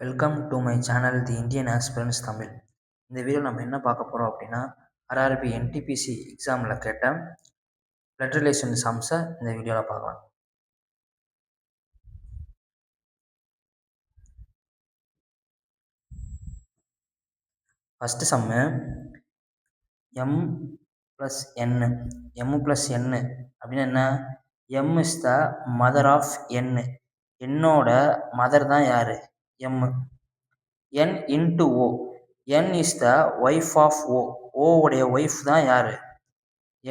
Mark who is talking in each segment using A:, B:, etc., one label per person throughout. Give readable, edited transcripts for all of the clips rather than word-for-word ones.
A: Welcome to my channel the Indian aspirants Tamil. இந்த video நம்ம என்ன பார்க்க போகிறோம் அப்படின்னா, ஆர்ஆர்பி என்டிபிசி எக்ஸாமில் கேட்ட பிளட் ரிலேஷன் சம்ஸை இந்த வீடியோவில் பார்க்கலாம். First sum M plus N. M plus N அப்படின்னா என்ன? M is the mother of N. என்னோட மதர் தான் யார்? M. n into O. n is the wife of O. ஓவுடைய ஒய்ஃப் தான் யார்?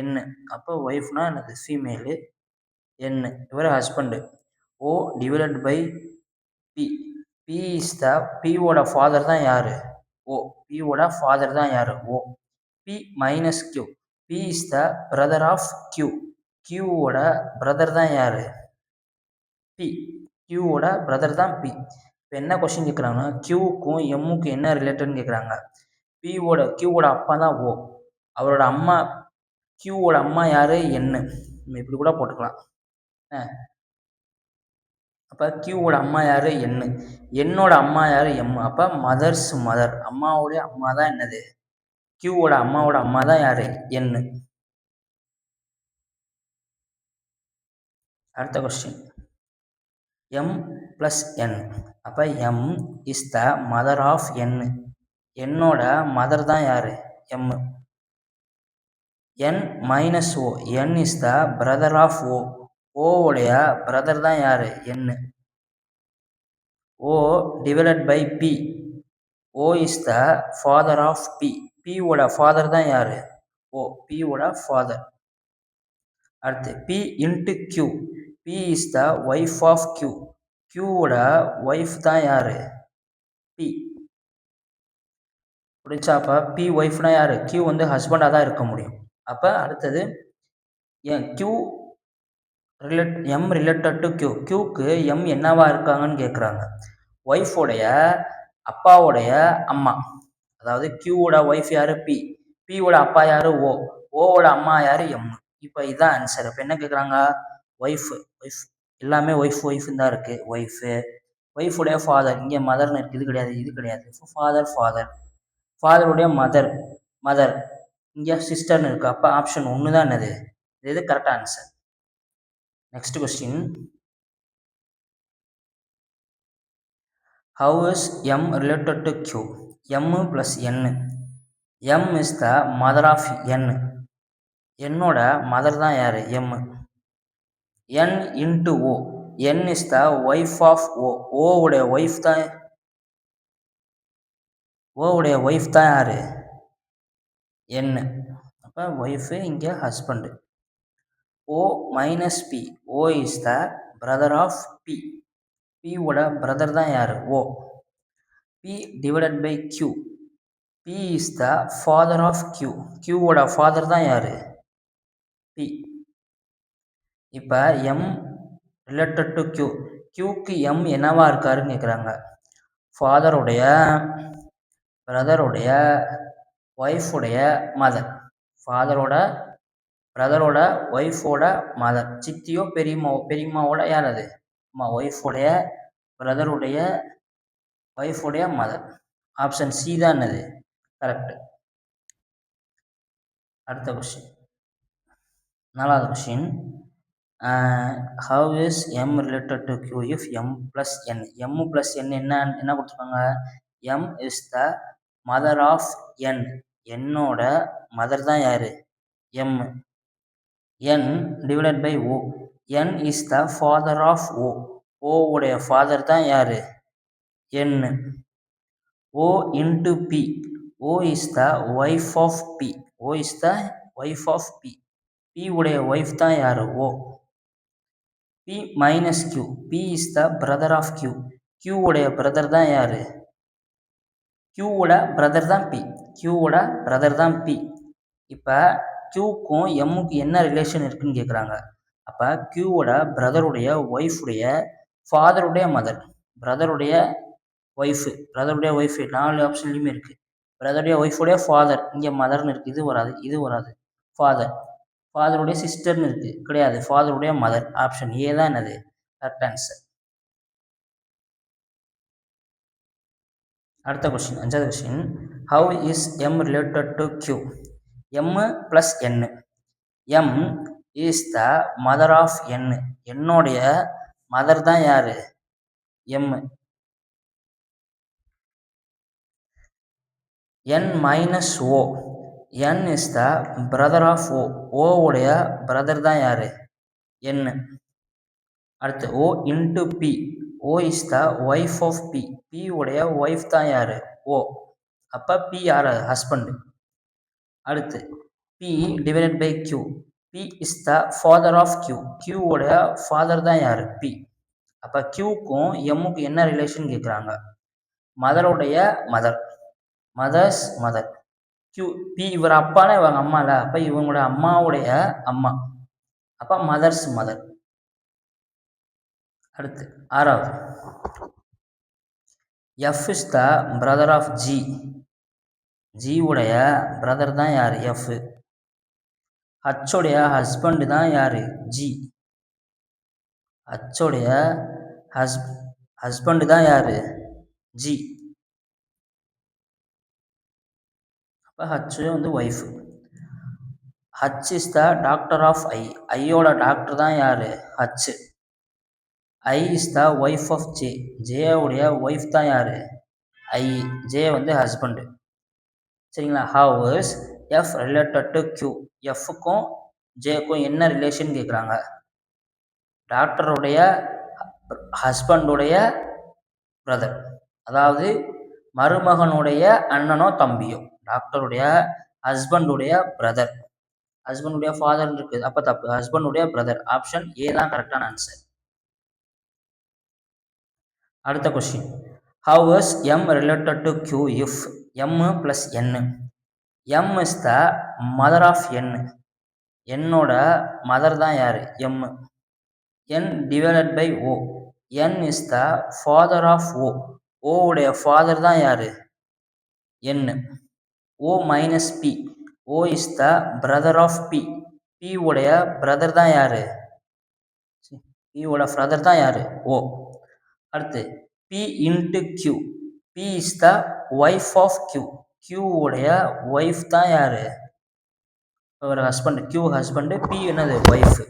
A: n. அப்போ ஒய்ஃப்னா என்னது? ஃபீமேலு. n இவர் husband. O divided by P. P is the பியோட ஃபாதர் தான் யார்? ஓ. பியோட ஃபாதர் தான் யார்? O. P minus Q. P is the brother of Q. கியூவோட பிரதர் தான் யார்? பி. கியூவோட பிரதர் தான் பி. இப்போ என்ன கொஸ்டின் கேட்குறாங்கன்னா, கியூவுக்கும் எம்முக்கும் என்ன ரிலேட்டட்னு கேட்குறாங்க. கியூவோட அப்பா தான் ஓ. அவரோட அம்மா கியூவோட அம்மா யார்? என். நம்ம இப்படி கூட போட்டுக்கலாம். அப்போ கியூவோட அம்மா யார்? என். என்னோட அம்மா யார்? எம். அப்போ மதர்ஸ் மதர். அம்மாவுடைய அம்மா தான் என்னது? கியூவோட அம்மாவோட அம்மா தான் யார்? என். அடுத்த கொஸ்டின் எம் ப்ளஸ் என். அப்போ M is the mother of N. என்னோட மதர் தான் யார்? M. N minus O. N is the brother of O. ஓவுடைய பிரதர் தான் யார்? N. O divided by P. O is the father of B. பியோட father தான் யார்? ஓ. பியோட ஃபாதர். அடுத்து P into Q. P is the wife of Q. கியூவோட wife தான் யார்? பி. புரிஞ்சா? அப்போ பி ஒய்ஃப்னா யார்? கியூ வந்து ஹஸ்பண்டாக தான் இருக்க முடியும். அப்போ அடுத்தது Q M related to Q. கியூக்கு எம் என்னவா இருக்காங்கன்னு கேட்குறாங்க. ஒய்ஃபோடைய அப்பாவுடைய அம்மா. அதாவது கியூவோட ஒய்ஃப் யார்? பி. பியோட அப்பா யார்? ஓ. ஓவோட அம்மா யார்? எம். இப்போ இதுதான் ஆன்சர். இப்போ என்ன கேட்குறாங்க? ஒய்ஃப் எல்லாமே ஒய்ஃப்னு தான் இருக்குது. ஒய்ஃபுடைய ஃபாதர். இங்கே மதர்னு இருக்குது. இது கிடையாது, இது கிடையாது. ஃபாதருடைய மதர். இங்கே சிஸ்டர்னு இருக்குது. அப்போ ஆப்ஷன் 1 தான் என்னது? இது கரெக்டாக answer. Next question. How is M related to Q? M plus N. M is the mother of N. என்னோட மதர் தான் யார்? M. N into O. N is the wife of O. ஓவுடைய ஒய்ஃப் தான் யார்? N. அப்போ wife, இங்கே husband. O minus P. O is the brother of B. பியோட brother தான் யார்? O. P divided by Q. P is the father of Q. கியூவோட father தான் யார்? பி. இப்போ எம் ரிலேட்டட் டு கியூ. கியூக்கு எம் என்னவா இருக்காருன்னு கேட்குறாங்க. ஃபாதருடைய பிரதருடைய ஒய்ஃபுடைய மதர். பிரதரோட ஒய்ஃபோட மதர். சித்தியோ பெரியம்மாவோட யார் அது? அம்மா. ஒய்ஃபுடைய பிரதருடைய ஒய்ஃபுடைய மதர். ஆப்ஷன் சி தான் என்னது? கரெக்ட். அடுத்த கொஸ்டின் 4வது question. How is M related to Q if M plus N. M plus N என்ன கொடுத்துருக்காங்க? M is the mother of N. என்னோட மதர் தான் யார்? M. N divided by O. N is the father of O. ஓவுடைய father தான் யார்? N. O into P. O is the wife of P. O is the wife of P. P உடைய wife தான் யார்? O. P minus Q. P is the brother of Q. கியூவுடைய brother தான் யார்? கியூவோட பிரதர் தான் பி. கியூவோட brother தான் பி. இப்போ கியூக்கும் எம்முக்கும் என்ன ரிலேஷன் இருக்குன்னு கேட்குறாங்க. அப்போ கியூவோட பிரதருடைய ஒய்ஃபுடைய ஃபாதருடைய மதர். பிரதருடைய ஒய்ஃபு 4 ஆப்ஷன்லையுமே இருக்குது. பிரதருடைய ஒய்ஃபுடைய ஃபாதர். இங்கே மதர்னு இருக்குது. இது வராது. ஃபாதருடைய சிஸ்டர்னு இருக்குது. கிடையாது. ஃபாதருடைய மதர். ஆப்ஷன் ஏ தான் என்னது? Correct answer. அடுத்த கொஸ்டின், 5வது question. How is M related to Q? M plus N. M is the mother of N. என்னுடைய மதர் தான் யாரு? M. N minus O. N is the brother of O. O உடைய brother தான் யாரு? N. அடுத்து O into P. O is the wife of P. P உடைய wife தான் யாரு? ஓ. அப்ப பி யாரு? ஹஸ்பண்ட். அடுத்து P divided by Q. P is the father of Q. Q உடைய ஃபாதர் தான் யாரு? பி. அப்ப கியூக்கும் எம்முக்கும் என்ன ரிலேஷன் கேட்குறாங்க? மதருடைய mother. Mother's mother. Q P இவர் அப்பானா இவங்க அம்மால, அப்ப இவங்களோட அம்மாவுடைய அம்மா. அப்ப மதர்ஸ் மதர். அடுத்து 6வது. F is the brother of G. G உடைய பிரதர் தான் யாரு? எஃப். ஹச் உடைய ஹஸ்பண்ட் தான் யாரு? ஜி. ஹச் உடைய ஹஸ்பண்ட் தான் யாரு? ஜி. அப்ப ஹச் வந்து wife. H is the daughter of I. ஐயோட டாக்டர் தான் யாரு? H. I is the wife of J. J உடைய ஒய்ஃப் தான் யாரு? ஐ. ஜே வந்து ஹஸ்பண்ட். சரிங்களா? How is F related to Q? எஃப்க்கும் ஜேக்கும் என்ன ரிலேஷன் கேட்குறாங்க? டாக்டருடைய ஹஸ்பண்டுடைய பிரதர். அதாவது மருமகனுடைய அண்ணனோ தம்பியோ. டாக்டருடைய ஹஸ்பண்டுடைய பிரதர். ஹஸ்பண்டுடைய ஃபாதர் இருக்குது, அப்ப தப்பு. ஹஸ்பண்டுடைய பிரதர். ஆப்ஷன் ஏ தான் கரெக்டான ஆன்சர். அடுத்த question. How is M related to Q if M plus N? M is the mother of N. என்னோட மதர் தான் யாரு? M. N divided by O. N is the father of O. O உடைய father தான் யாரு? N. O minus P. O is the brother of P. P உடைய brother தான் யாரு? P உட பிரதர் தான் யாரு? ஓ. அடுத்து P into Q. P is the wife of Q. Q உடைய ஒய்ஃப் தான் யாரு? ஒரு ஹஸ்பண்ட். கியூ ஹஸ்பண்ட், பி என்னது? ஒய்ஃப்.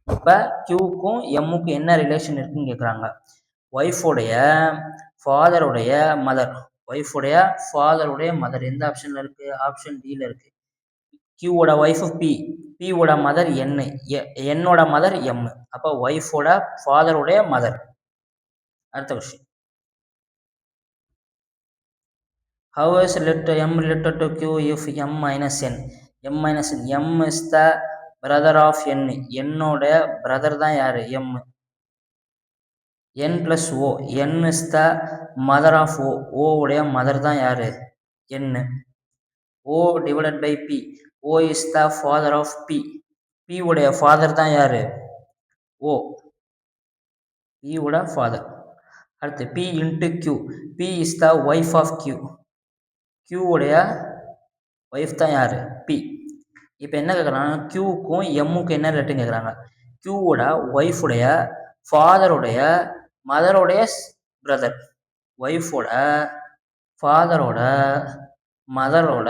A: இப்போ கியூக்கும் எம்முக்கும் என்ன ரிலேஷன் இருக்குன்னு கேட்குறாங்க. ஒய்ஃபுடைய ஃபாதருடைய மதர். ஒய்ஃபுடைய ஃபாதருடைய மதர் எந்த ஆப்ஷனில் இருக்குது? ஆப்ஷன் டியில் இருக்குது. கியூவோட ஒய்ஃபு பி. பியோட மதர் என். என்னோட மதர் எம். அப்போ ஒய்ஃபோட ஃபாதருடைய மதர். அடுத்த question. How is m related to q if m minus n? m minus n. m is the brother of n. என்னோட பிரதர் தான் யாரு? m. n plus o. n is the mother of o. o உடைய mother தான் யாரு? n. o divided by p. o is the father of p. p உடைய father தான் யாரு? o. p உடைய ஃபாதர். அடுத்து p into q. p is the wife of q. q உடைய wife தான் யாரு? பி. இப்போ என்ன கேட்குறாங்க? கியூக்கும் எம்முக்கும் என்ன ரிலேட்டுன்னு கேட்குறாங்க. கியூவோட ஒய்ஃபுடைய ஃபாதருடைய மதருடைய பிரதர். ஒய்ஃபோட ஃபாதரோட மதரோட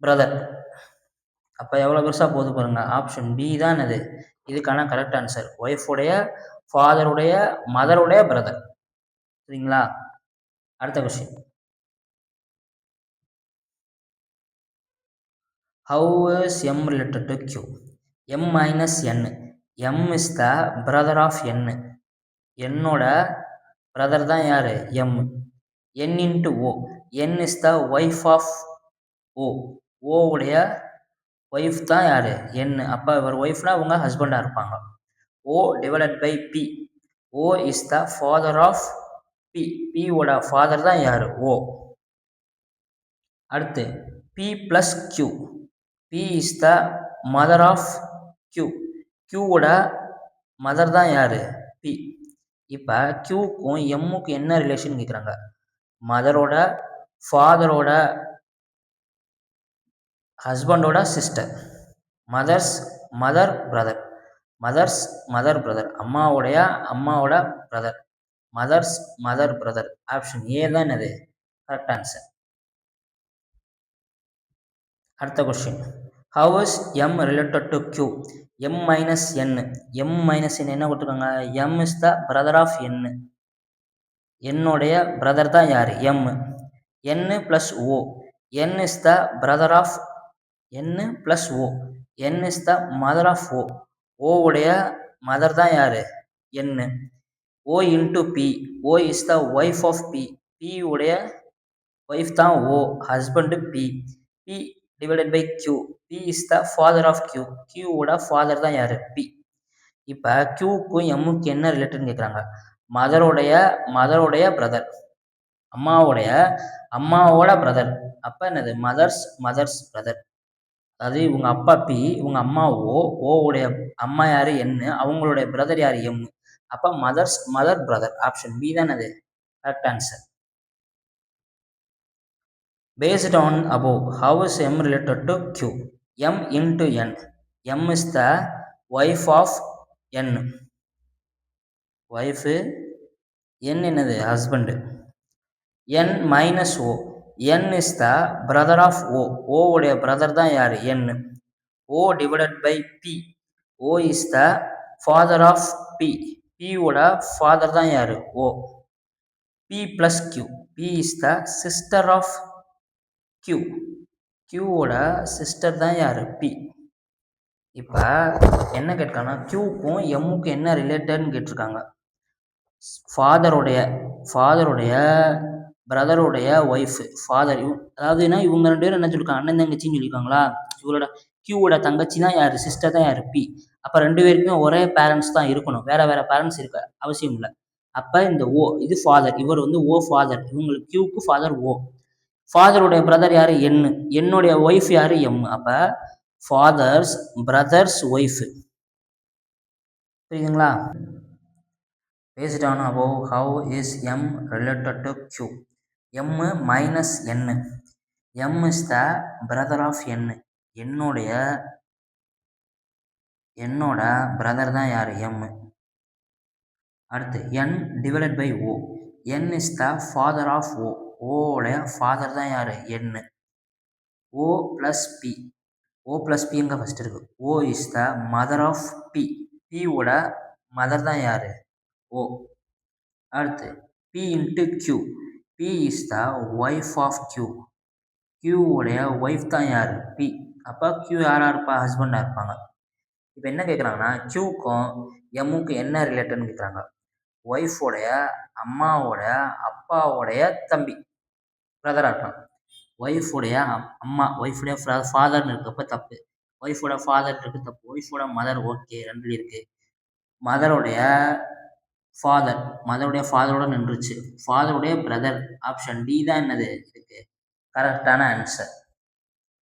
A: பிரதர். அப்போ எவ்வளோ பெருசாக போகுது பாருங்க. ஆப்ஷன் பி தான் இது இதுக்கான கரெக்ட் ஆன்சர். ஒய்ஃபுடைய ஃபாதருடைய மதருடைய பிரதர். சரிங்களா? அடுத்த question. How is m related to q? m minus n. m is the brother of n. என்னோட பிரதர் தான் யாரு? m. n into o. n is the wife of o. o உடைய wife தான் யாரு? n. அப்போ இவர் ஒய்ஃப்னா அவங்க ஹஸ்பண்டாக இருப்பாங்க. o divided by p. o is the father of p. p ஓட ஃபாதர் தான் யாரு? o. அடுத்து p plus q. p is the mother of q. q ஓட மதர் தான் யாரு? p. இப்போ க்யூக்கும் எம்முக்கும் என்ன ரிலேஷன் கேட்குறாங்க. மதரோட ஃபாதரோட ஹஸ்பண்டோட sister. Mother's mother brother. Mother's mother brother. அம்மாவோட brother. Mother's mother brother. Option A தான் என்னது கரெக்ட் ஆன்சர். அடுத்த question. How is M related to Q? M minus N. M minus N என்ன கொடுத்துருக்காங்க? M is the brother of N. என்னுடைய brother தான் யார்? M. N plus O. N is the brother of N plus O. N is the mother of O. ஓவுடைய mother தான் யார்? N. O into P. O is the wife of P. P உடைய wife தான் O. Husband P. P divided by Q. P is the father of Q. கியூவோட father தான் யார்? P. இப்போ கியூக்கும் எம்முக்கு என்ன ரிலேட்டட்னு கேட்குறாங்க. மதருடைய பிரதர். அம்மாவோட பிரதர். அப்போ என்னது மதர்ஸ் பிரதர். அதாவது இவங்க அப்பா பி, இவங்க அம்மா ஓ. ஓவுடைய அம்மா யார்? என். அவங்களுடைய பிரதர் யார்? எம். அப்போ மதர் பிரதர். ஆப்ஷன் பி தான் அது correct answer. Based on above, how is M related to Q? M into N. M is the wife of N. Wife, N என்னது husband. N minus O. N is the brother of O. O உடைய brother தான் யார்? N. O divided by P. O is the father of P. P உட father தான் யார்? O. P plus Q. P is the sister of Q. Qவோட sister தான் யார்? P. இப்போ என்ன கேட்காங்கன்னா Qக்கும் எம்முக்கும் என்ன ரிலேட்டட்னு கேட்டிருக்காங்க. ஃபாதருடைய பிரதருடைய ஒய்ஃபு. ஃபாதர் அதாவதுன்னா இவங்க ரெண்டு பேரும் என்ன சொல்லியிருக்காங்க? அண்ணன் தங்கச்சின்னு சொல்லியிருக்காங்களா? இவரோட Qவோட தங்கச்சி தான் யார்? சிஸ்டர் தான் யார்? P. அப்போ ரெண்டு பேருக்குமே ஒரே பேரண்ட்ஸ் தான் இருக்கணும். வேற பேரண்ட்ஸ் இருக்க அவசியம் இல்லை. அப்போ இந்த ஓ இது ஃபாதர். இவர் வந்து ஓ ஃபாதர். இவங்களுக்கு Qக்கு ஃபாதர் ஓ. ஃபாதருடைய பிரதர் யார்? என். என்னுடைய ஒய்ஃப் யார்? எம். அப்போ ஃபாதர்ஸ் பிரதர்ஸ் ஒய்ஃபு. புரியுதுங்களா? Based on above, how is M related to Q? M minus N. M is the brother of N. என்னோட பிரதர் தான் யார்? M. அடுத்து N divided by O. N is the father of O. ஓடைய father தான் யார்? N. O plus P. O plus P எங்கே first இருக்கு? O is the mother of P. P ஓட மதர் தான் யார்? O. அடுத்து P into Q. P is the wife of Q. Q உடைய ஒய்ஃப் தான் யார்? P. அப்போ Q யாராக இருப்பா? ஹஸ்பண்டாக இருப்பாங்க. இப்போ என்ன கேட்குறாங்கன்னா Qக்கும் எம்முக்கும் என்ன ரிலேட்டட்னு கேட்குறாங்க. ஒய்ஃபோடைய அம்மாவோட அப்பாவோடைய தம்பி பிரதராக இருப்பாங்க. ஒய்ஃபுடைய ஃபாதர்னு இருக்கப்போ தப்பு. ஒய்ஃபோட ஃபாதர் இருக்கு தப்பு. ஒய்ஃபோட மதர் ஓகே, ரெண்டு இருக்குது. மதருடைய ஃபாதரோட நின்றுச்சு. ஃபாதருடைய பிரதர். ஆப்ஷன் டி தான் என்னது இருக்கு கரெக்டான ஆன்சர்.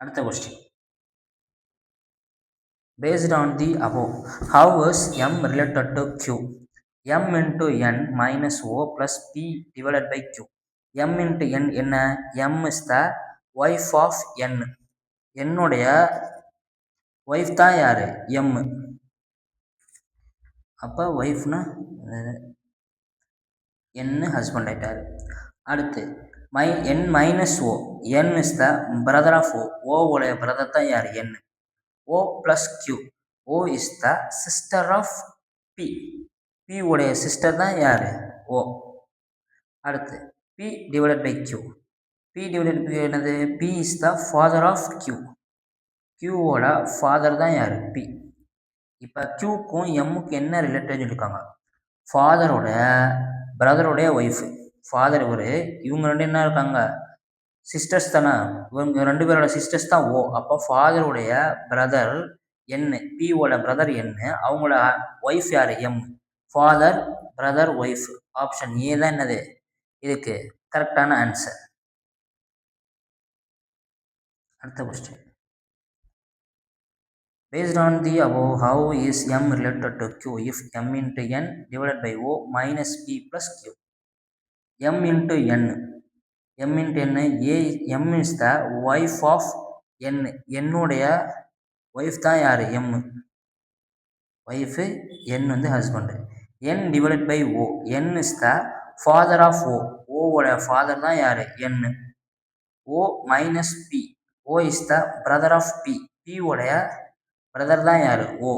A: அடுத்த question. Based on the above, how is M related to Q? M into N minus O plus P divided by Q. M into N என்ன? M is the wife of N. என்னுடைய wife தான் யார்? M. அப்போ ஒய்ஃப்னா N husband ஆயிட்டார். அடுத்து N minus O. N is the brother of O. ஓவுடைய brother தான் யார்? N. O plus Q. O is the sister of P. P உடைய சிஸ்டர் தான் யார்? O. அடுத்து P divided by Q. P divided by என்னது? P is the father of Q. Qவோட father தான் யார்? P. இப்போ Qக்கும் எம்முக்கும் என்ன ரிலேட்டட்னு சொல்லியிருக்காங்க. ஃபாதரோட பிரதருடைய ஒய்ஃபு. ஃபாதர் இவங்க ரெண்டு என்ன இருக்காங்க? சிஸ்டர்ஸ் தானே. இவங்க ரெண்டு பேரோட சிஸ்டர்ஸ் தான் ஓ. அப்போ ஃபாதருடைய பிரதர் என். பியோட பிரதர் என். அவங்களோட ஒய்ஃப் யார்? M. Father brother wife. Option A தான் என்னது இதுக்கு கரெக்டான ஆன்சர். அடுத்த question. Based on the above, how is M related to Q if M into N divided by O minus P plus Q? M into N. M into N. M is the wife of N. என்னுடைய wife தான் யார்? M. Wife N வந்து husband. N divided by O. N is the father of O, ஓவோட father தான் யாரு n. O minus P, O is the brother of P, P உடைய brother தான் யாரு O.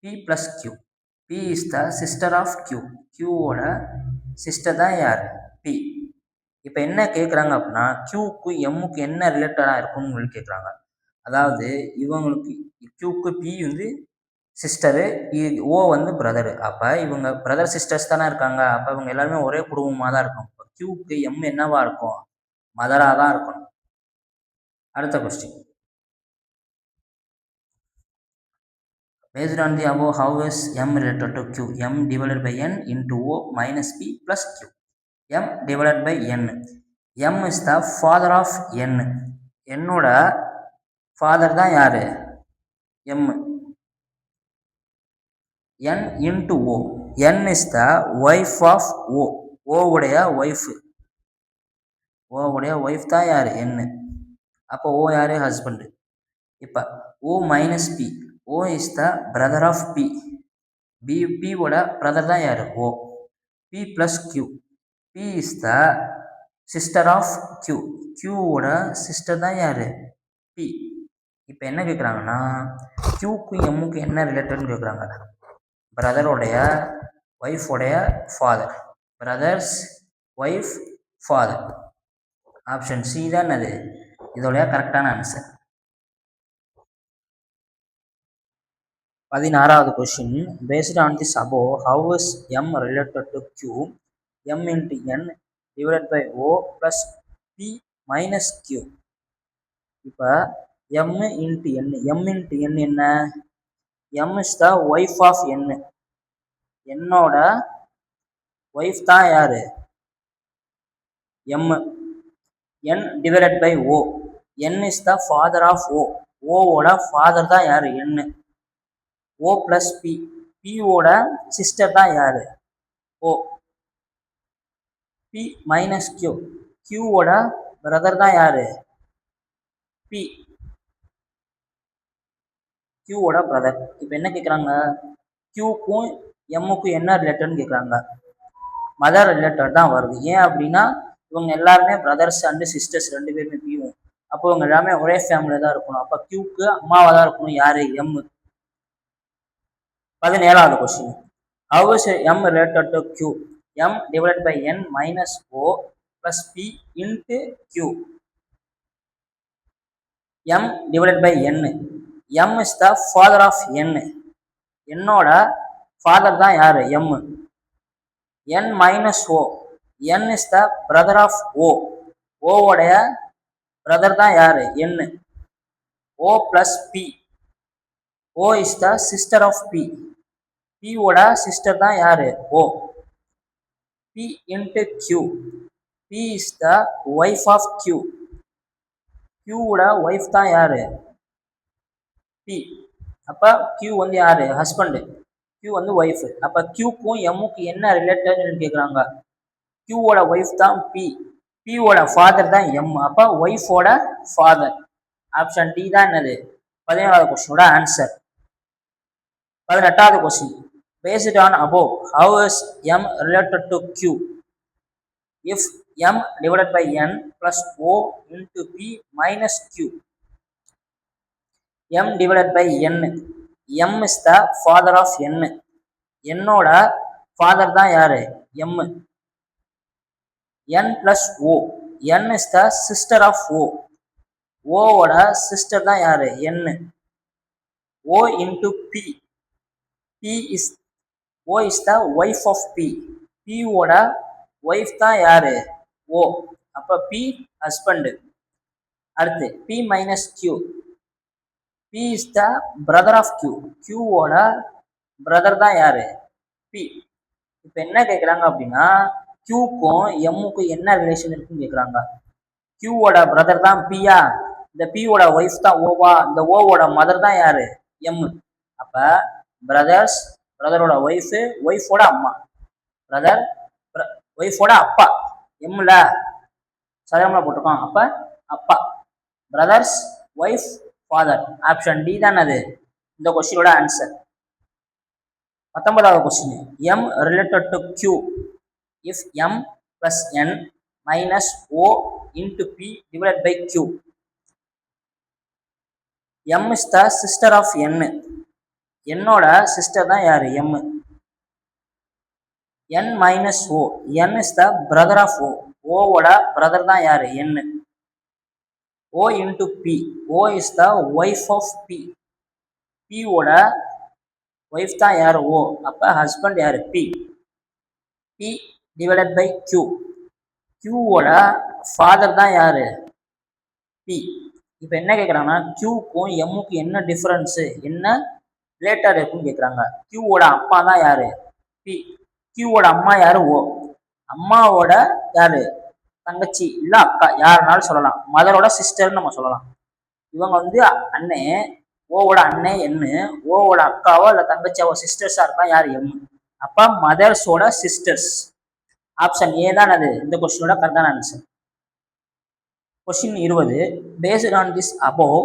A: P plus Q, P is the sister of Q, கியூவோட sister தான் யார் P. இப்போ என்ன கேட்குறாங்க அப்படின்னா கியூக்கு எம்முக்கு என்ன ரிலேட்டடாக இருக்கும்னு சொல்லி கேட்குறாங்க. அதாவது இவங்களுக்கு கியூக்கு பி வந்து சிஸ்டரு, ஓ வந்து பிரதரு. அப்போ இவங்க பிரதர் சிஸ்டர்ஸ் தானே இருக்காங்க. அப்போ இவங்க எல்லாருமே ஒரே குடும்பமாக தான் இருக்கும். இப்போ கியூக்கு எம் என்னவா இருக்கும், மதராக தான் இருக்கணும். அடுத்த question. Based on the above, how is m related to q? m divided by n into o minus p plus q. m divided by n. m is the father of n. என்னோட father தான் யாரு m. n into o. n is the wife of o. o உடைய wife. o உடைய wife தான் யாரு n. அப்போ o யாரு husband. இப்போ o minus p. o is the brother of p. p ஓட பிரதர் தான் யாரு o. p plus q. p is the sister of q. q ஓட சிஸ்டர் தான் யாரு p. இப்போ என்ன கேட்குறாங்கன்னா q-க்கு m-க்கு என்ன ரிலேட்டட்னு கேட்குறாங்க. பிரதரோடைய ஒய்ஃபோடைய father, brother's wife father. Option C தான் அது இதோடைய கரெக்டான ஆன்சர். 16வது question. Based on this above, how is m related to q? m into n divided by o plus p minus q. இப்போ m into n, m into n என்ன, m is the wife of n. என்னோட wife தான் யாரு m. n divided by o. n is the father of o. o ஓட father தான் யாரு n. o plus p. p ஓட sister தான் யாரு o. p minus q. q ஓட பிரதர் தான் யாரு p. q ஓட பிரதர். இப்போ என்ன கேட்குறாங்க q-க்கும் m-க்கும் என்ன ரிலேட்டட்னு கேட்குறாங்க. மதர் ரிலேட்டட் தான் வருது. ஏன் அப்படின்னா இவங்க எல்லாருமே பிரதர்ஸ் அண்ட் சிஸ்டர்ஸ் ரெண்டு பேருமே பியும். அப்போ இவங்க எல்லாமே ஒரே ஃபேமிலியில் தான் இருக்கணும். அப்போ q-க்கு அம்மாவாக தான் இருக்கணும் யாரு m. 17வது question. How is m related to q? m divided by n minus o plus p into q. m divided by n. m is the father of n. என்னோட ஃபாதர் தான் யாரு m. n minus o. n is the brother of o. o உடைய brother தான் யாரு n. o plus p. o is the sister of p. p ஓட sister தான் யாரு o. p into q. p is the wife of q. q ஓட wife தான் யாரு p. அப்ப q வந்து யாரு ஹஸ்பண்ட், q வந்து ஒய்ஃப். அப்ப q-க்கும் m-க்கும் என்ன ரிலேட்டட்னு கேட்குறாங்க. q ஓட ஒய்ஃப் தான் p. p ஓட ஃபாதர் தான் m. அப்ப ஒய்ஃபோட ஃபாதர். ஆப்ஷன் டி தான் என்னது 17வது கொஸ்டினோட ஆன்சர். 18வது question. Based on above, how is m related to q? If m divided by n plus o into p minus q. m divided by n. m is the father of n. என்னோட father தான் யாரு m. n plus o. n is the sister of o. o ஓட sister தான் யாரு n. o into p. p is o is the wife of p. p ஓட wife தான் யாரு o. அப்ப p ஹஸ்பண்ட். அடுத்து p minus q. p is the brother of q. q ஓட brother தான் யாரு p. இப்போ என்ன கேட்குறாங்க அப்படின்னா q-க்கும் m-க்கும் என்ன ரிலேஷன் இருக்குன்னு கேட்குறாங்க. q ஓட பிரதர் தான் p-யா, இந்த p ஓட ஒய்ஃப் தான் ஓவா, இந்த o ஓட மதர் தான் யாரு m. அப்ப பிரதர்ஸ், பிரதரோட ஒய்ஃபு, ஒய்ஃபோட அம்மா, பிரதர் ஒய்ஃபோட அப்பா எம்ல சதவீதம் போட்டிருக்கோம். அப்ப அப்பா, brother's wife father. Option D தான் அது இந்த கொஸ்டினோட ஆன்சர். 19வது question. m related to q. if m plus n minus o into p divided by q. m is the sister of n. என்னோட சிஸ்டர் தான் யாரு m. n minus o, n is the brother of o. o ஓட brother தான் யாரு n. o into p, o is the wife of p. p ஓட wife தான் யாரு o. அப்ப husband யாரு p. p divided by q, q ஓட father தான் யாரு p. இப்போ என்ன கேட்குறாங்கன்னா க்யூக்கும் எம்முக்கும் என்ன டிஃபரன்ஸு, என்ன ரிலேட்டட் இருக்குன்னு கேட்குறாங்க. க்யூவோட அப்பா தான் யாரு பி, க்யூவோட அம்மா யாரு ஓ. அம்மாவோட யாரு தங்கச்சி இல்லை அக்கா யாருனாலும் சொல்லலாம், மதரோட சிஸ்டர்னு நம்ம சொல்லலாம். இவங்க வந்து அண்ணே, ஓவோட அண்ணே என்ன, ஓவோட அக்காவோ இல்லை தங்கச்சியாவோ சிஸ்டர்ஸாக இருக்கலாம் யார் எம். அப்போ மதர்ஸோட சிஸ்டர்ஸ். ஆப்ஷன் ஏ தான் அது இந்த கொஸ்டினோட கரெக்டான answer. Question 20. Based on this above,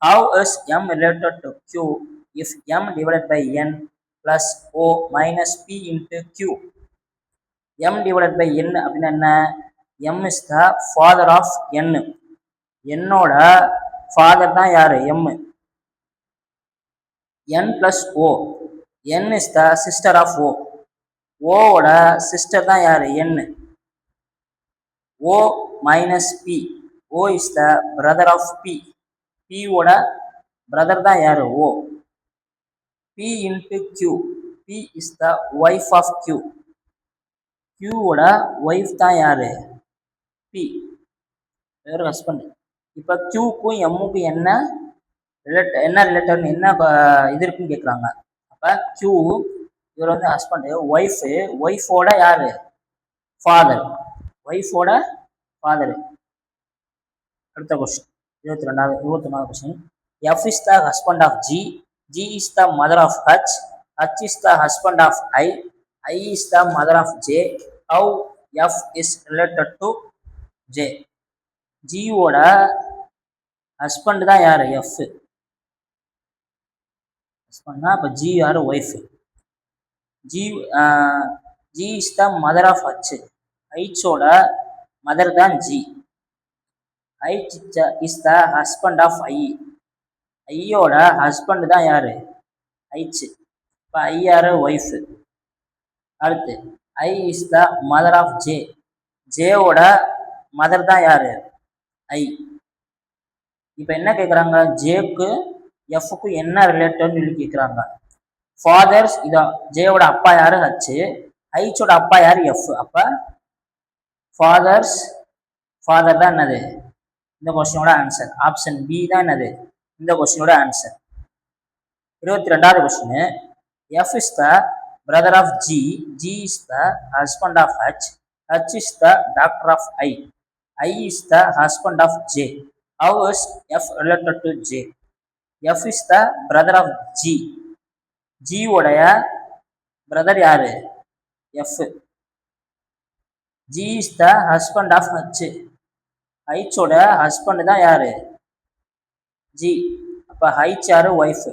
A: how is m related to q if m divided by n plus o minus p into q? m divided by n அப்படின்னா என்ன? m is the father of n. என்னோட father தான் யாரு m. n plus o, n is the sister of o. ஓட sister தான் யாரு n. o minus p, o is the brother of p. p ஓட brother தான் யாரு o. p into q, p is the wife of q. q ஓட wife தான் யாரு p, வேற ஹஸ்பண்ட். இப்போ க்யூக்கும் எம்முக்கும் என்ன ரிலேட்டட் என்ன இது இருக்குன்னு கேட்குறாங்க. அப்போ க்யூ இவர் வந்து ஹஸ்பண்டு, ஒய்ஃபு, ஒய்ஃபோட யாரு ஃபாதர், ஒய்ஃபோட ஃபாதரு. அடுத்த கொஸ்டின் 21வது question. F is the husband of G, G is the mother of H, H is the husband of I is the mother of J. How F is related to J? G ஓட husband தான் யாரு F. ஹஸ்பண்ட்னா அப்போ G யாரு wife. G is the mother of H, H ஓட mother தான் G. H is the husband of I, ஐயோட husband தான் யாரு H. இப்போ I யாரு ஒய்ஃப். அடுத்து I is the mother of J, ஜேவோட மதர் தான் யாரு I. இப்போ என்ன கேட்குறாங்க, ஜேக்கு எஃப்க்கு என்ன ரிலேட்டட்னு சொல்லி கேட்குறாங்க. ஃபாதர்ஸ் இதான், ஜேவோட அப்பா யாரு H, ஐச்சோட அப்பா யாரு எஃப். அப்போ ஃபாதர்ஸ் ஃபாதர் தான் என்னது இந்த கொஸ்டினோட ஆன்சர். ஆப்ஷன் பி தான் என்னது இந்த கொஸ்டினோட ஆன்சர். 22வது question. F is the brother of G, G is the husband of H, H is the daughter of I is the husband of J. How is F related to J? F is the brother of G, G உடைய brother யாரு F. G is the husband of H, ஹைச்சோட husband தான் யாரு G. அப்ப H யாரு wife.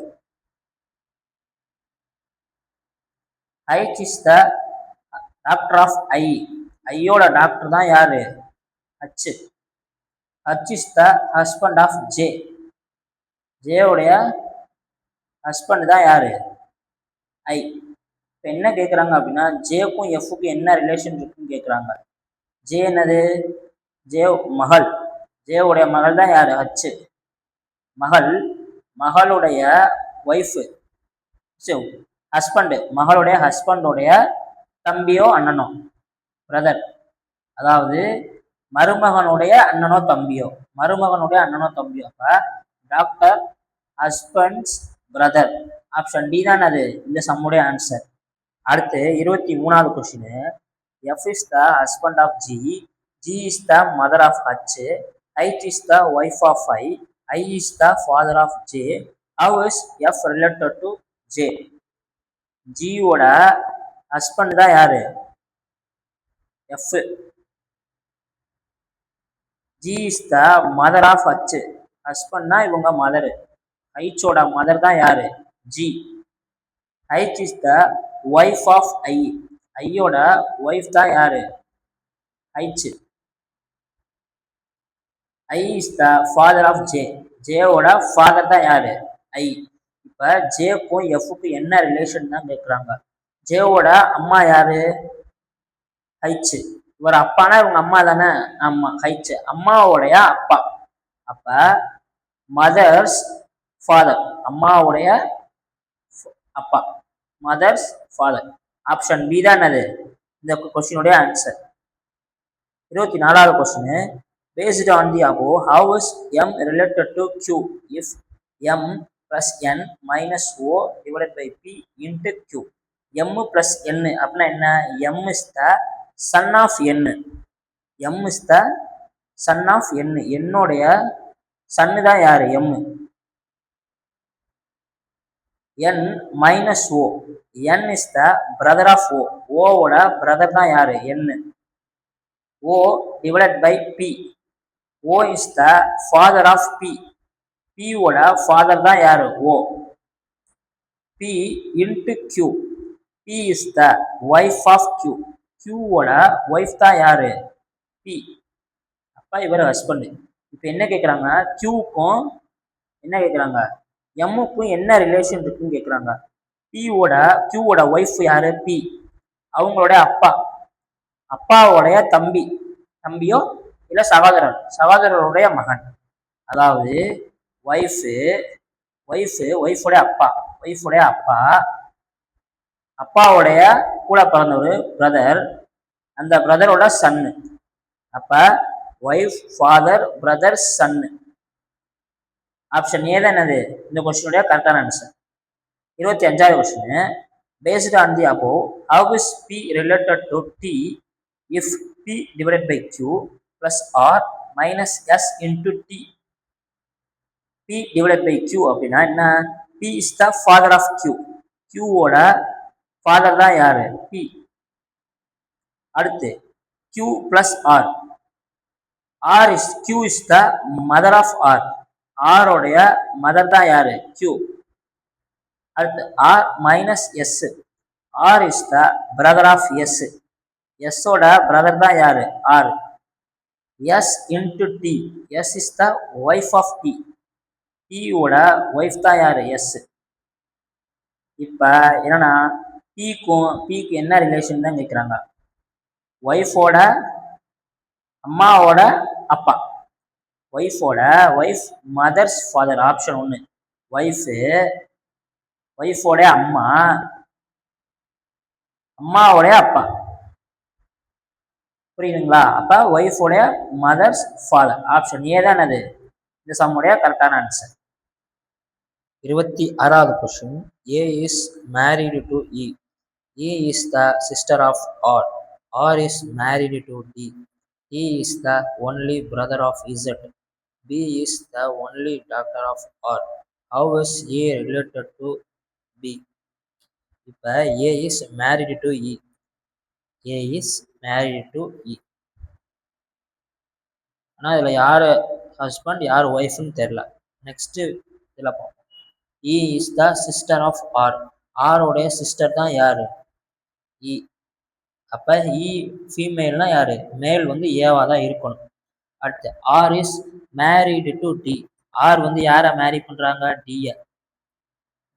A: H is the daughter of ஐயோட daughter தான் யாரு H. H is the husband of J, ஜேவுடைய ஹஸ்பண்ட் தான் யாரு ஐ. இப்போ என்ன கேட்குறாங்க அப்படின்னா ஜேக்கும் எஃப்க்கும் என்ன ரிலேஷன் இருக்குன்னு கேட்குறாங்க. ஜே என்னது ஜே மகள், ஜேவுடைய மகள் தான் யாரு ஹச். மகள், மகளுடைய ஒய்ஃபு ஹஸ்பண்டு, மகளுடைய ஹஸ்பண்டோடைய தம்பியோ அண்ணனோ பிரதர், அதாவது மருமகனுடைய அண்ணனோ தம்பியோ, மருமகனுடைய அண்ணனோ தம்பியோ. அப்போ daughter husband's brother. Option D தான் அது இந்த சம்முடைய ஆன்சர். அடுத்து 23வது question. F is the husband of G, G is the mother of H, H is the wife of I is the father of J. How is F related to J? ஜியோட husband தான் யாரு F. G is the mother of H, ஹஸ்பண்ட்னா இவங்க mother, ஹைச்சோட mother தான் யாரு G. H is the wife of ஐயோட wife தான் யாரு? H. I is the father of J. ஜேவோட ஃபாதர் தான் யாரு? ஐ. இப்ப ஜேக்கும் எஃப்க்கும் என்ன ரிலேஷன் தான் கேட்குறாங்க. ஜேவோட அம்மா யாரு? ஹைச். இவர் அப்பானா இவங்க அம்மா தானே? ஆமா, ஹைச் அம்மாவுடைய அப்பா. அப்ப மதர்ஸ் ஃபாதர், அம்மாவுடைய அப்பா, மதர்ஸ் ஃபாதர். ஆப்ஷன் பி தான் அது இந்த கொஸ்டினுடைய ஆன்சர். 24வது question. Based on the above, how is m related to q if m plus n minus o divided by p into q? m plus n அப்படின்னா என்ன? m is the son of n. m is the son of n. என்னுடைய சன்னு தான் யாரு? m. n minus o. n is the brother of o. o ஓட brother தான் யாரு? n. o divided by p. O is the father of P. P ஓட father தான் யாரு? O. P into Q. P is the wife of Q. Q ஓட wife தான் யாரு? P. அப்பா இவர் ஹஸ்பண்ட். இப்போ என்ன கேட்குறாங்க? Qக்கும் என்ன கேட்குறாங்க? எம்முக்கும் என்ன ரிலேஷன் இருக்குன்னு கேட்குறாங்க. Qவோட ஒய்ஃப் யாரு? P. அவங்களோட அப்பா, அப்பாவோடைய தம்பி, தம்பியோ இல்ல சகோதரருடைய மகன். அதாவது ஒய்ஃபுடைய அப்பா, அப்பாவுடைய கூட பிறந்த ஒரு பிரதர், அந்த பிரதரோட சன்னு. அப்ப wife, father, brother, son. Option A தான் என்னது இந்த கொஸ்டினுடைய கரெக்டான ஆன்சர். 25வது question. Based on the above, how is P related to T if P divided by Q plus R minus S into T? P divided by Q அப்படின்னா என்ன? P is the father of Q. Q ஓட father தான் யாரு? P. அடுத்து Q plus R. Q is the mother of R. R உடைய mother தான் யாரு? Q. அடுத்து R minus S. R is the brother of S. S ஓட brother தான் யாரு? R. S into T. S is the wife of T. T ஓட wife தான் யாரு? S. இப்ப என்னன்னா Pக்கு என்ன ரிலேஷன் தான் கேட்குறாங்க. ஒய்ஃபோட அம்மாவோட அப்பா, ஒய்ஃப் மதர்ஸ் ஃபாதர். ஆப்ஷன் 1. ஒய்ஃபோட அம்மாவோடைய அப்பா. புரியுதுங்களா? அப்ப ஒய்ஃபோடைய மதர்ஸ் ஃபாதர். ஆப்ஷன் ஏ தான் அது இந்த சம்முடைய கரெக்டான ஆன்சர். 26வது question. A is married to E. E is the sister of R. R is married to D. E is the only brother of Z. B is the only daughter of R. How is A related to B? இப்ப A is married to E. A is married to E. ஆனால் இதில் யார் husband யார் ஒய்ஃப்னு தெரில. Next இதில் பார்ப்போம். E is the sister of R. R உடைய sister தான் யார்? E. அப்போ E ஃபீமேல்னா யார்? மேல் வந்து ஏவா தான் இருக்கணும். அடுத்து R is married to D. R வந்து யாரை மேரி பண்ணுறாங்க? D.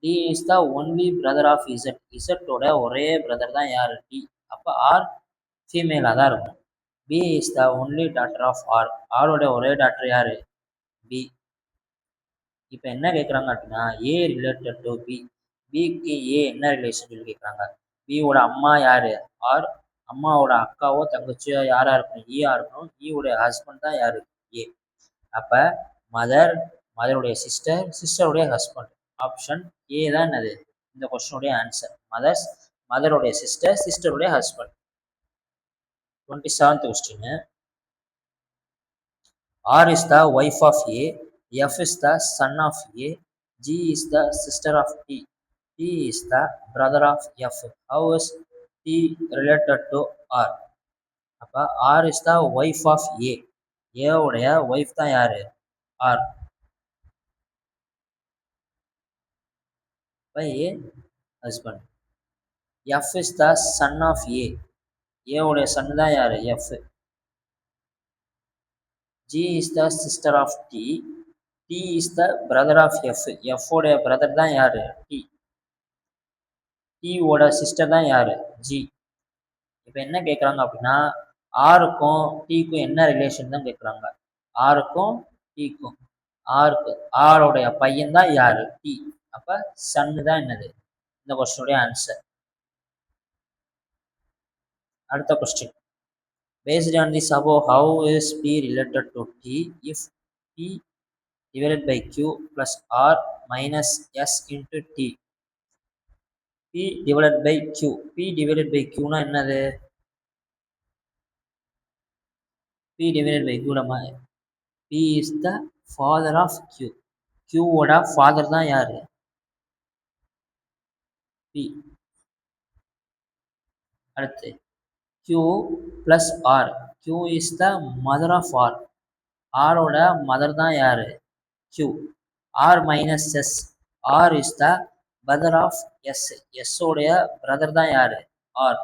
A: D is the only brother of Z. Z ஓட ஒரே பிரதர் தான் யார்? D. அப்போ R ஃபீமேலாக தான் இருக்கும். B is the only daughter of R. R ஓட ஒரே டாக்டர் யாரு? B. இப்போ என்ன கேட்குறாங்க அப்படின்னா A ரிலேட்டட் டு B. Bக்கு A என்ன ரிலேஷன் சொல்லி கேட்குறாங்க. B ஓட அம்மா யாரு? R. அம்மாவோட அக்காவோ தங்கச்சியோ யாரா இருக்கணும்? ஈயா இருக்கணும். E உடைய ஹஸ்பண்ட் தான் யாரு? A. அப்போ மதருடைய சிஸ்டருடைய ஹஸ்பண்ட். ஆப்ஷன் ஏ தான் என்னது இந்த கொஸ்டினுடைய ஆன்சர். மதருடைய சிஸ்டருடைய husband. 27th question. R is the wife of A. F is the son of A. G is the sister of T. T is the brother of F. How is T related to R? அப்போ R is the wife of A. A உடைய wife தான் யாரு? R. அப்போ A husband. F is the son of A. ஏவுடைய son தான் யார்? F. G is the sister of D. D is the brother of F. F உடைய brother தான் யார்? டி. டி ஓட சிஸ்டர் தான் யார்? ஜி. இப்போ என்ன கேட்குறாங்க அப்படின்னா ஆருக்கும் டிக்கும் என்ன ரிலேஷன் தான் கேட்குறாங்க. ஆருக்கும் டிக்கும். ஆருக்கு ஆருடைய பையன் தான் யார்? டி. அப்போ சன்னு தான் என்னது இந்த கொஸ்டினுடைய ஆன்சர். அடுத்த question. Based on this above, how is P related to T if P divided by Q plus R minus S into T? P divided by Q. P divided by Q னா என்னது? P divided by Q நம்ம P is the father of Q. Q ஓட father தான் யாரு? P. அடுத்து Q plus R. Q is the mother of R. R ஓட mother தான் யாரு? Q. R minus S. R is the brother of S. S உடைய brother தான் யாரு? R.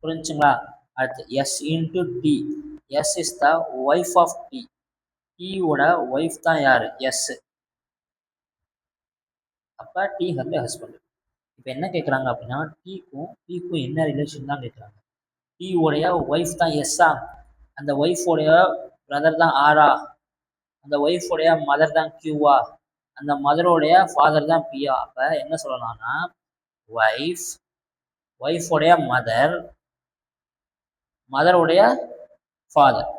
A: புரிஞ்சுங்களா? அடுத்து S into T. S is the wife of T. T ஓட wife தான் யாரு? S. அப்போ T வந்து ஹஸ்பண்ட். இப்போ என்ன கேட்குறாங்க அப்படின்னா Tக்கும் Pக்கும் என்ன ரிலேஷன் தான் கேட்குறாங்க. T உடைய ஒய்ஃப் தான் எஸ்ஸா, அந்த ஒய்ஃபோடைய பிரதர் தான் ஆரா, அந்த ஒய்ஃபோடைய மதர் தான் கியூவா, அந்த மதரோடைய ஃபாதர் தான் பியா. அப்போ என்ன சொல்லலாம்னா ஒய்ஃபோடைய மதர், மதருடைய ஃபாதர்.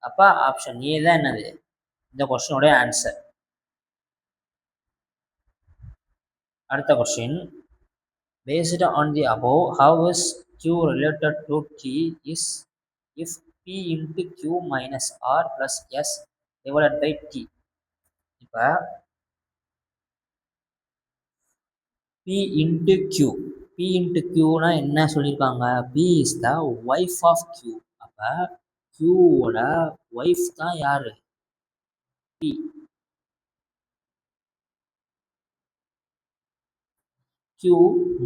A: அப்போ ஆப்ஷன் ஏ தான் என்னது இந்த கொஸ்டினுடைய ஆன்சர். அடுத்த question. Based on the above, how is Q related to T is if P into Q minus R plus S divided by T. இப்போ P into Q. P into Qனா என்ன சொல்லியிருக்காங்க? P is the wife of Q. அப்போ Q ஓட wife தான் யாரு? P. Q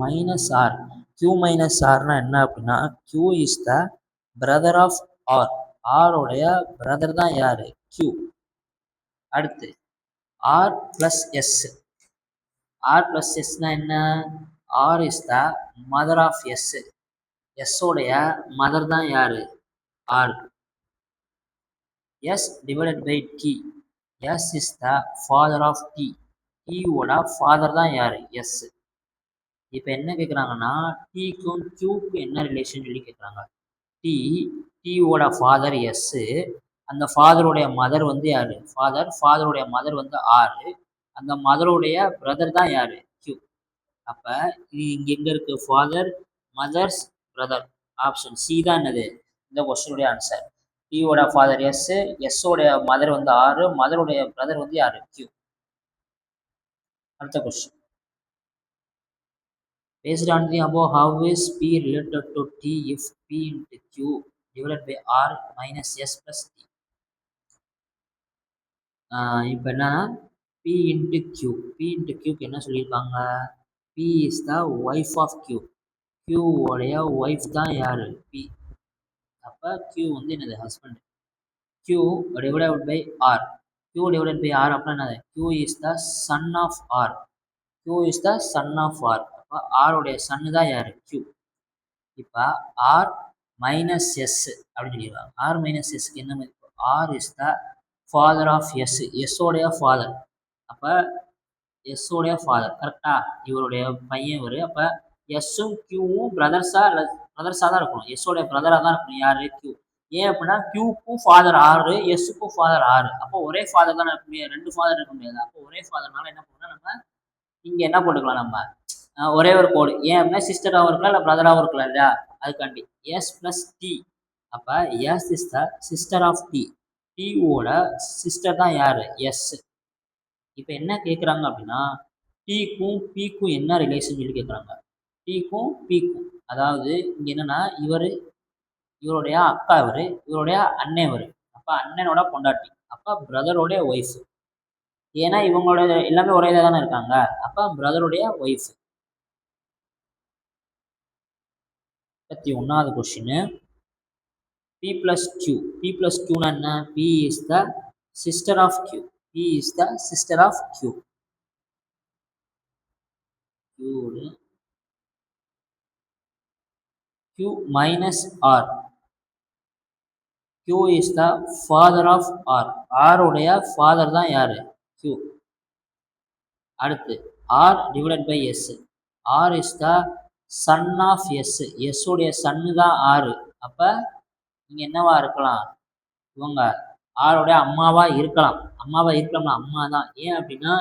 A: minus R. Q minus Rனா என்ன அப்படின்னா Q is the brother of R. R உடைய brother தான் யாரு? Q. அடுத்து R plus S. R plus Sனா என்ன? R is the mother of S. S உடைய மதர் தான் யாரு? R. S divided by T. S is the father of T. T ஓட father தான் யாரு? S. இப்போ என்ன கேட்குறாங்கன்னா Tக்கும் Qக்கும் என்ன ரிலேஷன் சொல்லி கேட்குறாங்க. T-ஓட ஃபாதர் எஸ், அந்த ஃபாதருடைய மதர் வந்து யாரு? ஃபாதருடைய மதர் வந்து ஆறு, அந்த மதருடைய பிரதர் தான் யாரு? Q. அப்போ இது இங்கே எங்கே இருக்குது? Father, mother's, brother. Option C தான் என்னது இந்த கொஸ்டினுடைய ஆன்சர். T-ஓட ஃபாதர் எஸ், எஸ்ஸோடைய மதர் வந்து ஆறு, மதருடைய பிரதர் வந்து யாரு? Q. அடுத்த question. Based on the above, how is P related to T if P into Q divided by R minus S plus T? இப்போ என்ன P into Q. P into Qக்கு என்ன சொல்லியிருக்காங்க? P is the wife of Q. Q உடைய wife தான் யாரு? P. அப்போ Q வந்து என்னது? Husband. Q divided by R. Q divided by R அப்படின்னா என்னது? Q is the son of R. Q is the son of R. அப்போ ஆருடைய சன்னு தான் யாரு? Q. இப்போ ஆர் மைனஸ் எஸ் அப்படின்னு சொல்லிடுவாங்க. ஆர் மைனஸ் எஸ்க்கு என்ன மதிப்பு? R is the father of S. எஸ்ஸோடைய ஃபாதர். அப்போ எஸ்ஸோடைய ஃபாதர் கரெக்டா? இவருடைய பையன் இவர். அப்போ எஸ்ஸும் கியூவும் பிரதர்ஸாக தான் இருக்கணும். எஸ்ஸோடைய பிரதராக தான் இருக்கணும். யார்? கியூ. ஏன் அப்படின்னா கியூக்கும் ஃபாதர் ஆறு, எஸ்ஸுக்கும் ஃபாதர் ஆறு. அப்போ ஒரே ஃபாதர் தான் இருக்க முடியாது, ரெண்டு ஃபாதர் இருக்க முடியாது. அப்போ ஒரே ஃபாதர்னால என்ன பண்ணலாம் நம்ம இங்கே என்ன போட்டுக்கலாம்? நம்ம ஒரே ஒரு கோடு. ஏன் அப்படின்னா சிஸ்டராகவும் இருக்கலாம், இல்லை பிரதராகவும் இருக்கலாம் இல்லையா? அதுக்காண்டி எஸ் ப்ளஸ் டி. அப்போ S is the sister of D. டிஓட சிஸ்டர் தான் யார்? எஸ். இப்போ என்ன கேட்குறாங்க அப்படின்னா டிக்கும் பிக்கும் என்ன ரிலேஷன் சொல்லி கேட்குறாங்க. டிக்கும் பிக்கும், அதாவது இங்கே என்னென்னா இவருடைய அக்கா இவருடைய அண்ணன் அப்போ அண்ணனோட பொண்டாட்டி, அப்போ பிரதருடைய ஒய்ஃப். ஏன்னா இவங்களோட எல்லாமே ஒரே இதாக தானே இருக்காங்க. அப்போ பிரதருடைய ஒய்ஃப். 31வது question p plus q. p plus q னா என்ன? p is the sister of q. p is the sister of q. q minus r. q is the father of r. r உடைய father தான் யாரு? q. அடுத்து r divided by s. r is the son of s. s உடைய son தான் r. அப்ப நீங்க என்னவா இருக்கலாம்? இவங்க ஆருடைய அம்மாவா இருக்கலாம். அம்மாவா இருக்கலாம்னா அம்மா தான். ஏன் அப்படின்னா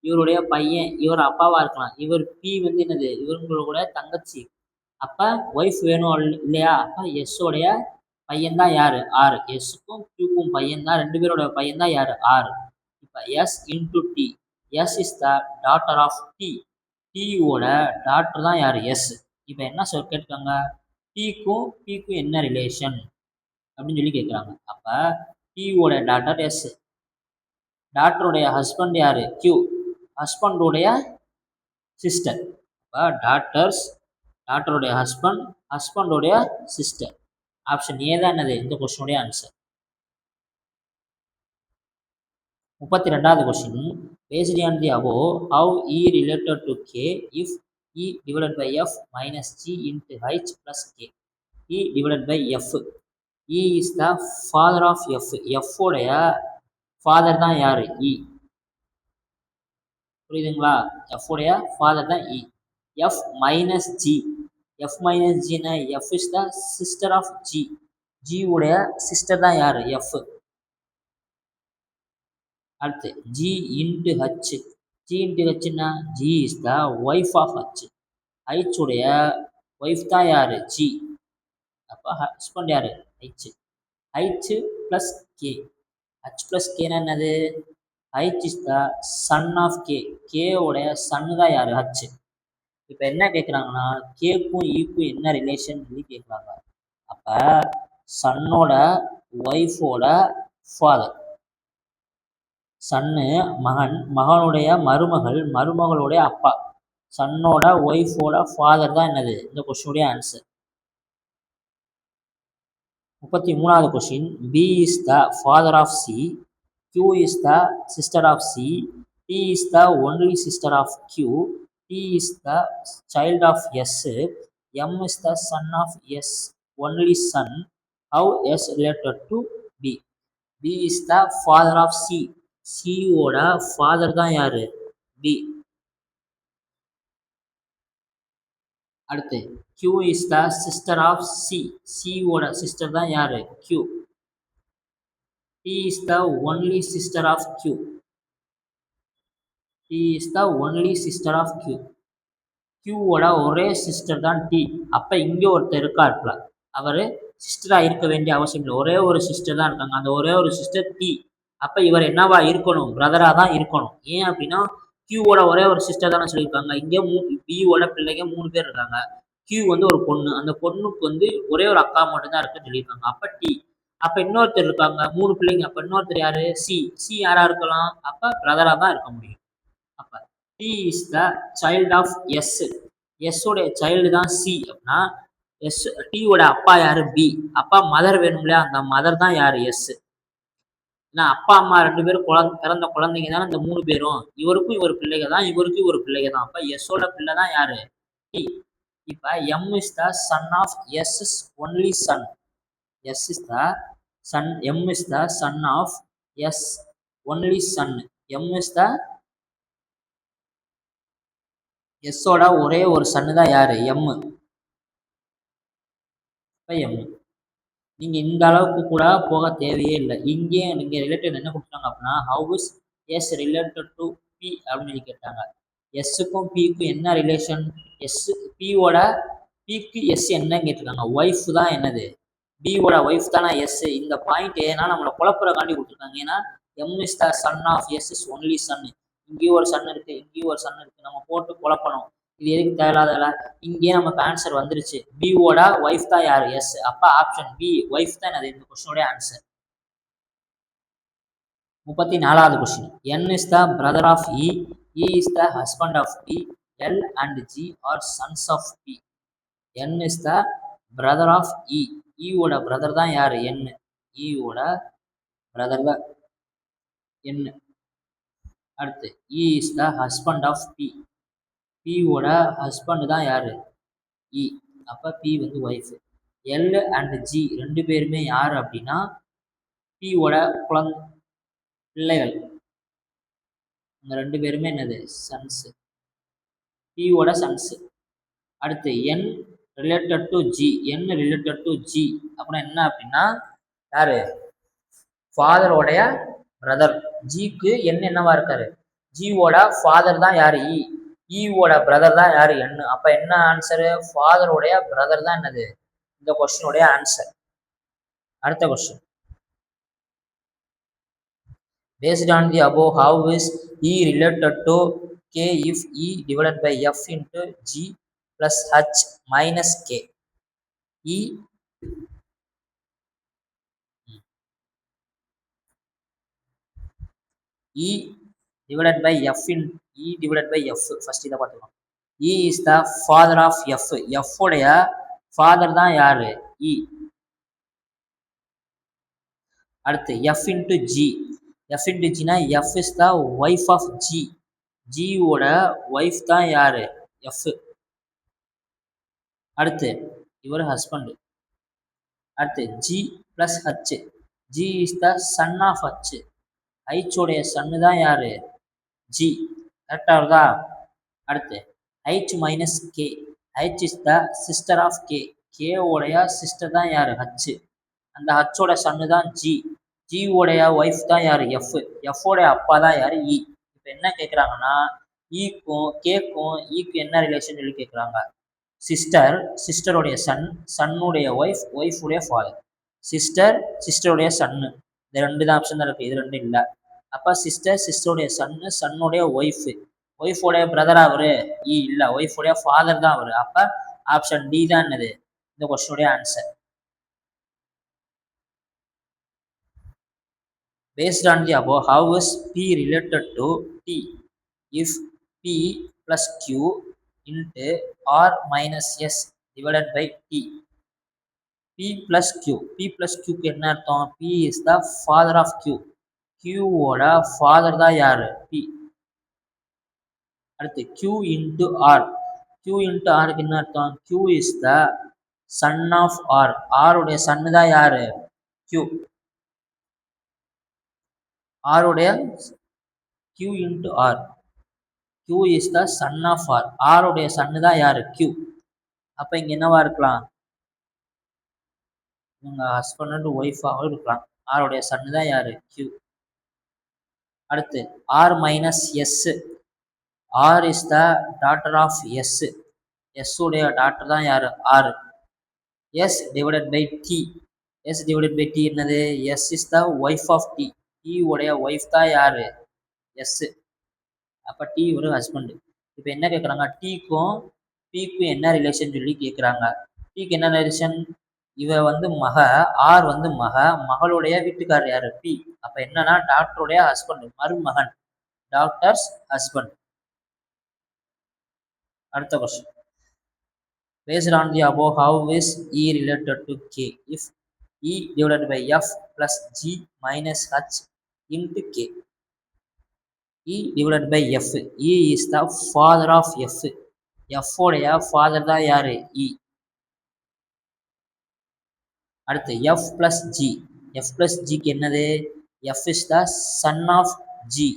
A: இவருடைய பையன், இவர் அப்பாவா இருக்கலாம். இவர் பி வந்து என்னது? இவங்களோட தங்கச்சி. அப்ப ஒய்ஃப் வேணும் இல்லையா? அப்ப எஸ் உடைய பையன் தான் யாரு? ஆர். எஸ்க்கும் கியூக்கும் பையன் தான், ரெண்டு பேரோட பையன் தான் யாரு? ஆர். இப்ப S into T. S is the daughter of T. டியோட டாட்டர் தான் யாரு? எஸ். இப்ப என்ன சொல் கேட்காங்க? டிக்கும் பிக்கும் என்ன ரிலேஷன் அப்படின்னு சொல்லி கேட்குறாங்க. அப்ப டியோட டாட்டர் எஸ். டாக்டருடைய ஹஸ்பண்ட் யாரு? கியூ. ஹஸ்பண்டுடைய சிஸ்டர். அப்போ டாக்டருடைய ஹஸ்பண்ட், ஹஸ்பண்டுடைய சிஸ்டர். ஆப்ஷன் ஏ தான் என்னது இந்த கொஸ்டினுடைய ஆன்சர். 32வது question based on the above how E related to K if E divided by F minus G into H plus K. E divided by F. E is the father of F. F உடைய father தான் யாரு? E. புரியுதுங்களா? F உடைய father தான் E. F minus G. F minus ஜினா F is the sister of G. G உடைய sister தான் யாரு? எஃப். அடுத்து G into H. G into ஹச்னா G is the wife of H. H உடைய ஒய்ஃப் தான் யாரு? ஜி. அப்போ ஹஸ்பண்ட் யாரு? H. H plus K. H plus கேனா என்னது? H is the son of K. K உடைய சன்னு தான் யாரு? ஹச். இப்போ என்ன கேட்குறாங்கன்னா கேக்கும் ஈக்கும் என்ன ரிலேஷன் சொல்லி கேட்குறாங்க. அப்போ சன்னோட ஒய்ஃபோட ஃபாதர். சன்னு மகன், மகனுடைய மருமகள், மருமகளுடைய அப்பா. சன்னோட ஒய்ஃபோட ஃபாதர் தான் என்னது இந்த கொஸ்டினுடைய ஆன்சர். 33வது question B is the father of C. Q is the sister of C. T is the only sister of Q. T is the child of S. M is the son of S, only son. How S related to B? B is the father of C. C ஓட father தான் யாரு? B. அடுத்து Q is the sister of C. C ஓட sister தான் யாரு? Q. T is the only sister of Q. T is the only sister of Q. Q ஓட ஒரே sister தான் T. அப்போ இங்கே ஒருத்தர் இருக்காருல, அவர் சிஸ்டராக இருக்க வேண்டிய அவசியம் இல்லை. ஒரே ஒரு சிஸ்டர் தான் இருக்காங்க. அந்த ஒரே ஒரு சிஸ்டர் T. அப்போ இவர் என்னவா இருக்கணும்? பிரதராக தான் இருக்கணும். ஏன் அப்படின்னா Qவோட ஒரே ஒரு சிஸ்டர் தானே சொல்லியிருக்காங்க. இங்கே பியோட பிள்ளைங்க 3 பேர் இருக்காங்க. Q வந்து ஒரு பொண்ணு. அந்த பொண்ணுக்கு வந்து ஒரே ஒரு அக்கா மட்டும்தான் இருக்குன்னு சொல்லியிருக்காங்க. அப்போ T. அப்போ இன்னொருத்தர் இருக்காங்க 3 பிள்ளைங்க. அப்போ இன்னொருத்தர் யாரு? சி. சி யாரா இருக்கலாம்? அப்போ பிரதராக தான் இருக்க முடியும். அப்போ T is the child of S. S உடைய சைல்டு தான் சி. அப்படின்னா எஸ் டியோட அப்பா யாரு? பி. அப்பா மதர் வேணும் இல்லையா? அந்த மதர் தான் யாரு? எஸ். ஏன்னா அப்பா அம்மா 2 பேரும் பிறந்த குழந்தைங்க தானே இந்த 3 பேரும். இவருக்கும் இவர் பிள்ளைங்க தான், இவருக்கும் ஒரு பிள்ளைங்க தான். அப்ப எஸ்ஸோட பிள்ளை தான் யாரு? டி. இப்ப M is the son of S is only son. S is the son. M is the son of S only son. M is the எஸ்ஸோட ஒரே ஒரு சன்னு தான் யாரு? எம். இப்ப எம். நீங்க இந்த அளவுக்கு கூட போக தேவையே இல்லை. இங்கே நீங்க ரிலேட்டட் என்ன கொடுத்தாங்க அப்படின்னா how is S related to B அப்படின்னு சொல்லி கேட்டாங்க. எஸ்ஸுக்கும் பிக்கும் என்ன ரிலேஷன்? எஸ் பியோட பிக்கு எஸ் என்னன்னு கேட்டிருக்காங்க. ஒய்ஃப் தான் என்னது? பியோட ஒய்ஃப் தானே எஸ். இந்த பாயிண்ட் ஏன்னா நம்மளை குழப்பறக்காண்டி கொடுத்துருக்காங்க. ஏன்னா M is the son of S is only son. இங்கேயும் ஒரு சன் இருக்கு, இங்கேயும் ஒரு சன் இருக்கு. நம்ம போட்டு குழப்பணும். இது எதுக்கு தேவையில்லாத? இங்கேயே நமக்கு ஆன்சர் வந்துருச்சு. பியோட ஒய்ஃப் தான் யாரு? எஸ். அப்ப ஆப்ஷன் பி ஒய்ஃப் தான் என்னது இந்த கொஸ்டினோட ஆன்சர். 34வது question N is the brother of E. E is the husband of P. L and G are sons of P. N is the brother of E. ஈயோட brother தான் யாரு? N. ஈயோட brother தான் என். அடுத்து E is the husband of B. பியோட husband தான் யாரு? இ. அப்ப பி வந்து ஒய்ஃப். எல் அண்ட் ஜி ரெண்டு பேருமே யாரு அப்படின்னா பியோட பிள்ளைகள். இந்த ரெண்டு பேருமே என்னது? சன்ஸ். பியோட சன்ஸ். அடுத்து N related to G. N related to G அப்படின்னா என்ன அப்படின்னா யாரு? ஃபாதரோடைய பிரதர். ஜிக்கு என் என்னவா இருக்காரு? ஜியோட ஃபாதர் தான் யாரு? இ. ஈவோட பிரதர் தான் யாரு? என். அப்ப என்ன ஆன்சரு? ஃபாதருடைய பிரதர் தான் என்னது இந்த கொஸ்டினுடைய ஆன்சர். அடுத்த question. Based on the above, how is E related to K if E divided by F into G plus H minus K? E divided by F in E divided by F. First இதை பார்த்துக்கலாம். E is the father of F. F உடைய father தான் யாரு? E. அடுத்து F into G. F into G னா F is the wife of G. G ஓட wife தான் யாரு? F. அடுத்து இவர் ஹஸ்பண்ட். அடுத்து G plus H. G is the son of H. H உடைய சன்னு தான் யாரு? G. கரெக்டா இருக்கா? அடுத்து H minus K. H is the sister of K. K உடைய சிஸ்டர் தான் யாரு? H. அந்த H ஓட சன்னு தான் G. G உடைய ஒய்ஃப் தான் யாரு? F. F உடைய அப்பா தான் யாரு? E. இப்போ என்ன கேட்குறாங்கன்னா ஈக்கும் கேக்கும் ஈக்கு என்ன ரிலேஷன் சொல்லி கேட்குறாங்க. சிஸ்டர், சிஸ்டருடைய சன், சன்னுடைய ஒய்ஃப், ஒய்ஃபுடைய ஃபாதர். சிஸ்டர், சிஸ்டருடைய சன்னு. இந்த ரெண்டு தான் ஆப்ஷன் தான் இருக்குது, இது ரெண்டும் இல்லை. அப்போ சிஸ்டர், சிஸ்டருடைய சன்னு, சன்னுடைய ஒய்ஃபு. ஒய்ஃபுடைய பிரதரா அவரு? இ இல்லை, ஒய்ஃபுடைய ஃபாதர் தான் அவரு. அப்போ ஆப்ஷன் டி தான் என்னது இந்த கொஸ்டினுடைய answer. Based on the above, how is P related to T if P plus Q into R minus S divided by T? P plus Q. P plus Q க்கு என்ன அர்த்தம்? P is the father of Q. Q ஓட father தான் யாரு? P. அடுத்து Q into R. Q into R க்கு என்ன அர்த்தம்? Q is the son of R. R உடைய son தான் யாரு? Q. R உடைய Q into R. Q is the son of R. R உடைய son தான் யாரு? Q. அப்ப இங்க என்னவா இருக்கலாம்? உங்க ஹஸ்பண்ட் அண்ட் ஒய்ஃபாகவும் இருக்கலாம். R உடைய son தான் யாரு? Q. அடுத்து R minus S. R is the daughter of S. S உடைய daughter தான் யாரு? R. S divided by T. S divided by T என்னது? S is the wife of T. T உடைய wife தான் யாரு? S. அப்போ T ஒரு ஹஸ்பண்ட். இப்போ என்ன கேட்குறாங்க? Tக்கும் Pக்கும் என்ன ரிலேஷன் சொல்லி கேட்குறாங்க. Tக்கு என்ன ரிலேஷன்? இவ வந்து மக, ஆர் வந்து மக, மகளுடைய வீட்டுக்காரர் யாரு? P. அப்போ என்னன்னா டாக்டருடைய ஹஸ்பண்ட், மருமகன், டாக்டர்ஸ் ஹஸ்பண்ட். அடுத்த question. Based on the above, how is E related to K if E divided by F plus G minus H into K? E divided by F. E is the father of F. F உடைய father தான் யாரு? E. அடுத்து F plus G. F plus G க்கு என்னது? F is the son of G.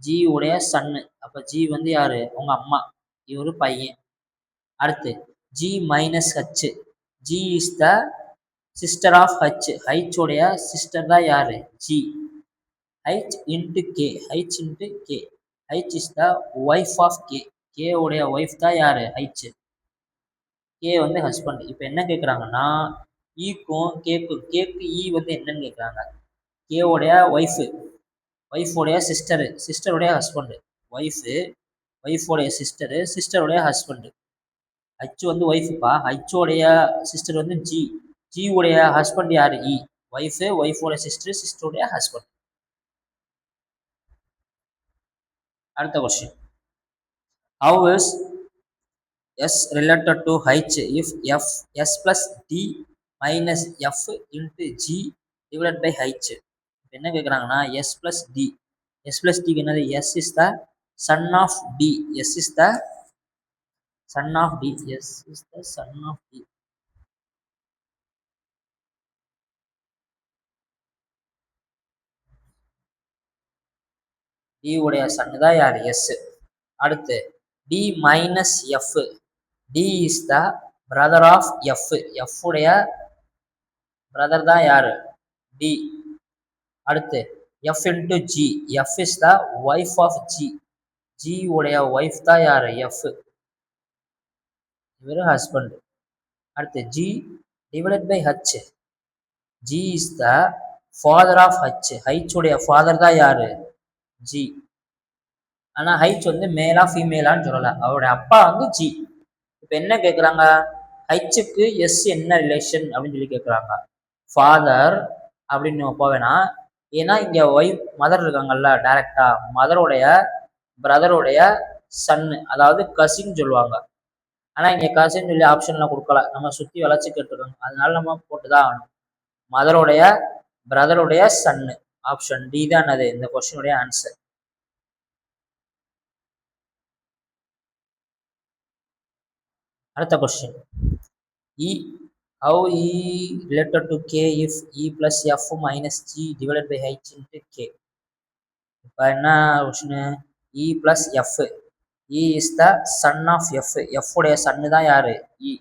A: G உடைய சன்னு. அப்போ G வந்து யாரு? உங்க அம்மா, இவரு பையன். அடுத்து G minus H. G is the sister of H. H உடைய சிஸ்டர் தான் யாரு? G. H into K. H into K. H is the wife of K. K உடைய ஒய்ஃப் தான் யாரு? H. K வந்து ஹஸ்பண்ட். இப்போ என்ன கேட்குறாங்கன்னா ஈக்கும் கேக்கும், கேக்கு ஈ வந்து என்னன்னு கேட்குறாங்க. கே உடைய ஒய்ஃபு, ஒய்ஃபுடைய சிஸ்டரு, சிஸ்டருடைய ஹஸ்பண்டு. ஒய்ஃபு, ஒய்ஃபுடைய சிஸ்டரு, சிஸ்டருடைய ஹஸ்பண்டு. ஹச் வந்து ஒய்ஃபுப்பா, ஹச்சோடைய சிஸ்டர் வந்து ஜி. ஜி உடைய ஹஸ்பண்ட் யாரு? இ. ஒய்ஃபு, ஒய்ஃபோடைய சிஸ்டர், சிஸ்டருடைய ஹஸ்பண்ட். அடுத்த question. How is S related to H if F S plus D minus F into G divided by H. என்ன கேட்குறாங்கன்னா S plus D. S plus D என்னது? S is the son of D. S is the son of D. S is the son of D. D உடைய son தான் யார்? S. அடுத்து D minus F. D is the brother of F. F உடைய brother தான் யாரு? D. அடுத்து F into G. F is the wife of G. G உடைய wife தான் யாரு? F. இவரு husband. அடுத்து G divided by H. G is the father of H. H உடைய father தான் யாரு? G. ஆனா H வந்து மேலா ஃபீமேலான்னு சொல்லல. அவருடைய அப்பா வந்து G. இப்ப என்ன கேக்குறாங்க? Hக்கு S என்ன ரிலேஷன் அப்படின்னு சொல்லி கேக்குறாங்க. ஃபாதர் அப்படின்னு போவேனா, ஏன்னா இங்க ஒய்ஃப் மதர் இருக்காங்கல்ல, டைரக்டா மதருடைய பிரதருடைய சன்னு, அதாவது கசின் சொல்லுவாங்க. ஆனா இங்க கசின் சொல்லி ஆப்ஷன்லாம் கொடுக்கல, நம்ம சுத்தி வளைச்சு கேட்டுருக்காங்க, அதனால நம்ம போட்டுதான் ஆகணும். மதருடைய பிரதருடைய சன்னு, ஆப்ஷன் டி தான் அது இந்த கொஸ்டினுடைய ஆன்சர். அடுத்த question, E how E related to K if E plus F minus G divided by H into K. இப்போ என்ன question? E plus F. E is the son of F. F உடைய son தான் யாரு? E.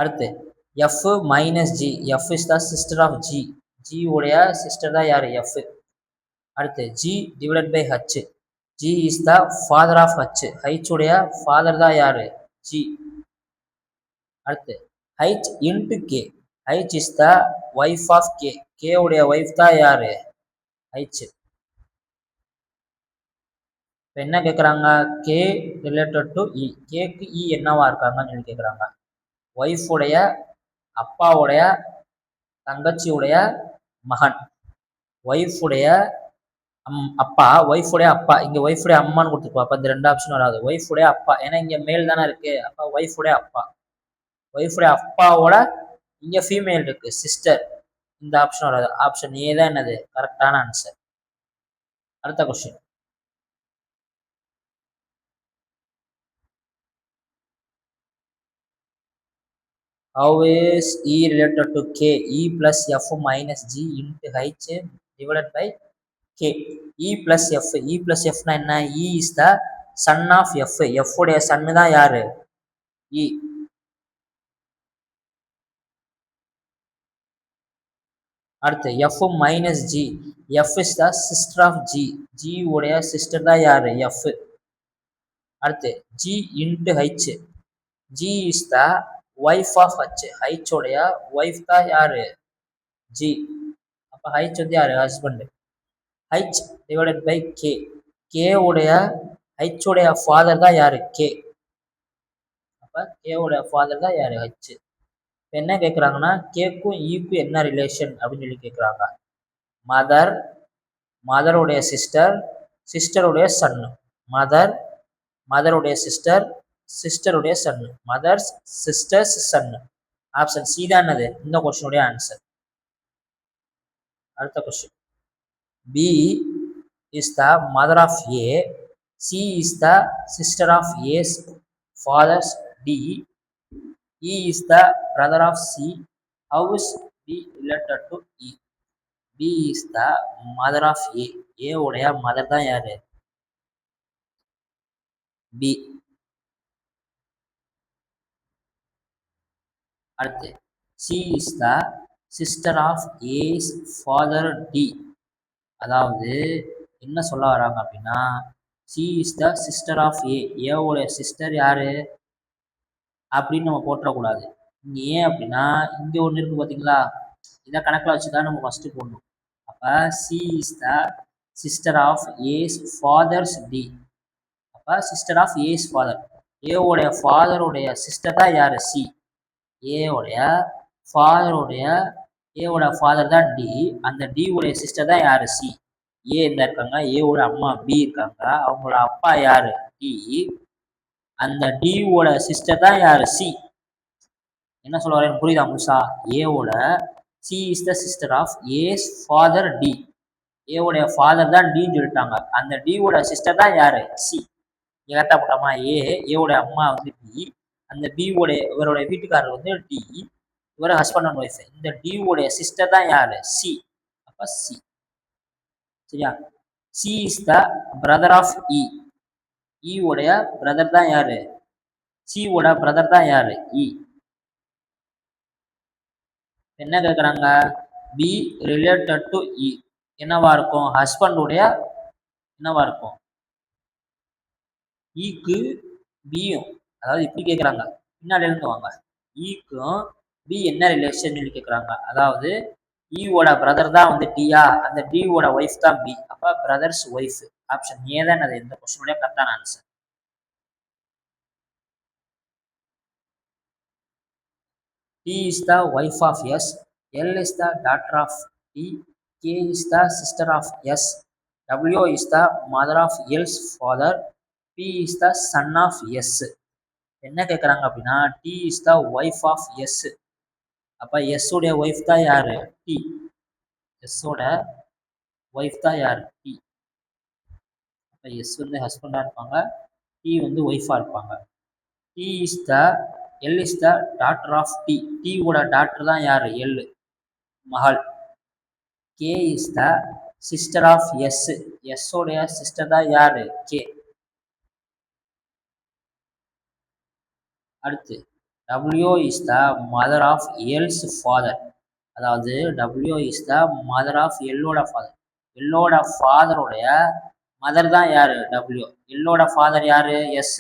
A: அடுத்து F minus G. F is the sister of G. G உடைய sister தான் யாரு? F. அடுத்து G divided by H. G is the father of H. H உடைய father தான் யாரு? G. அடுத்து H into K. H is the wife of K. K உடைய wife தான் யாரு? H. இப்போ என்ன கேட்குறாங்க? K related to E. Kக்கு E என்னவா இருக்காங்கன்னு சொல்லி கேட்குறாங்க. ஒய்ஃபுடைய அப்பாவுடைய தங்கச்சியுடைய மகன். ஒய்ஃபுடைய அப்பா, ஒய்ஃபுடைய அப்பா. இங்க ஒய்ஃபுடைய அம்மான்னு கொடுத்துருப்பா, அப்ப இந்த ரெண்டு ஆப்ஷன் வராது. ஒய்ஃபுடைய அப்பா, ஏன்னா இங்க மேல் தானே இருக்கு, அப்ப ஒய்ஃபுடைய அப்பா. ஒய்ஃபுடைய அப்பாவோட இங்க ஃபீமேல் இருக்கு, சிஸ்டர். இந்த ஆப்ஷன் வராது. ஆப்ஷன் ஏ தான் என்னது கரெக்டான ஆன்சர். அடுத்த question, how is E related to K? E plus F minus G into H divided by K. E plus F. E plus F னா என்ன? E is the son of F. F உடைய son தான் யாரு? E. அடுத்து F minus G. F is the sister of G. G உடைய sister தான் யாரு? F. அடுத்து G into H. G is the wife of H. H உடைய wife தான் யாரு? G. அப்ப H வந்து யாரு? Husband. H divided by K. K உடைய H உடைய ஃபாதர் தான் யாரு? K. அப்ப K உடைய ஃபாதர் தான் யாரு? H. என்ன கேட்குறாங்கன்னா, கேக்கும் ஈக்கும் என்ன ரிலேஷன் அப்படின்னு சொல்லி கேட்குறாங்க. மதர், மதருடைய சிஸ்டர், சிஸ்டருடைய சன்னு. மதர், மதருடைய சிஸ்டர், சிஸ்டருடைய சன்னு. மதர்ஸ் சிஸ்டர்ஸ் சன்னு. ஆப்ஷன் சி தான் என்னது இந்த கொஸ்டினுடைய ஆன்சர். அடுத்த question, B is the mother of A. C is the sister of A's father's D. E is the brother of C. How is B related to E? B is the mother of A. A உடைய mother தான் யாரு? B. அடுத்து C is the sister of A's father D. அதாவது என்ன சொல்ல வராங்க அப்படின்னா, C is the sister of A. A உடைய சிஸ்டர் யாரு அப்படின்னு நம்ம போட்டுறக்கூடாது. இங்க ஏன் அப்படின்னா, இங்க ஒண்ணு இருக்கு பாத்தீங்களா, இதை கணக்குல வச்சுதான் நம்ம ஃபர்ஸ்ட் போடணும். அப்ப C is the sister of A's father's D. அப்ப sister of A's father, A உடைய ஃபாதருடைய சிஸ்டர் தான் யாரு? சி. ஏ உடைய ஃபாதருடைய, ஏ உடைய ஃபாதர் தான் டி, அந்த டி உடைய சிஸ்டர் தான் யாரு? சி. ஏ இந்த இருக்காங்க, ஏவோட அம்மா பி இருக்காங்க, அவங்களோட அப்பா யாரு டி, அந்த டியோட சிஸ்டர் தான் யாரு சி. என்ன சொல்ல வரேன் புரியுதா முழுசா? ஏவோட C is the sister of A's father D. ஏவோடைய ஃபாதர் தான் டின்னு சொல்லிட்டாங்க, அந்த டியோட சிஸ்டர் தான் யாரு சி. கரெக்டா போட்டோமா? ஏவோட அம்மா வந்து பி, அந்த பி உடைய இவருடைய வீட்டுக்காரர் வந்து டி, இவர ஹஸ்பண்ட் அண்ட் ஒய்ஃப். இந்த டி உடைய சிஸ்டர் தான் யாரு சி. அப்ப சி. சரியா? C is the brother of E. E உடைய பிரதர் தான் யாரு சி உட பிரதர் தான் யாரு இ. என்ன கேக்குறாங்க? பி ரிலேட்டட் டு இ என்னவா இருக்கும்? ஹஸ்பண்ட் உடைய என்னவா இருக்கும்? ஈக்கு பியும், அதாவது இப்படி கேட்குறாங்க, பின்னாடி இருந்து வாங்க. ஈக்கும் பி என்ன ரிலேஷன் சொல்லி கேட்குறாங்க. அதாவது ஈவோட பிரதர் தான் வந்து டியா, அந்த டியோட ஒய்ஃப் தான் பி. அப்ப பிரதர்ஸ் ஒய்ஃப். ஆப்ஷன் ஏ தான் அது இந்த கொஸ்டினுடைய கரெக்டான answer. T is the wife of S, L is the daughter of T, K is the sister of S, W is the mother of L's father, P is the son of S. என்ன கேட்குறாங்க அப்படின்னா T is the wife of S. அப்போ S உடைய wife தான் யாரு T. S ஓட wife தான் யாரு T. அப்போ S வந்து ஹஸ்பண்டாக இருப்பாங்க, T வந்து ஒய்ஃபாக இருப்பாங்க. T is the L is the daughter of T. T ஓட டாக்டர் தான் யாரு L, மகள். K is the sister of S. S உடைய சிஸ்டர் தான் யாரு K. அடுத்து W is the mother of L's father. அதாவது W is the mother of Lோட ஃபாதர். Lோட ஃபாதருடைய மதர் தான் யாரு W. Lோட ஃபாதர் யாரு S.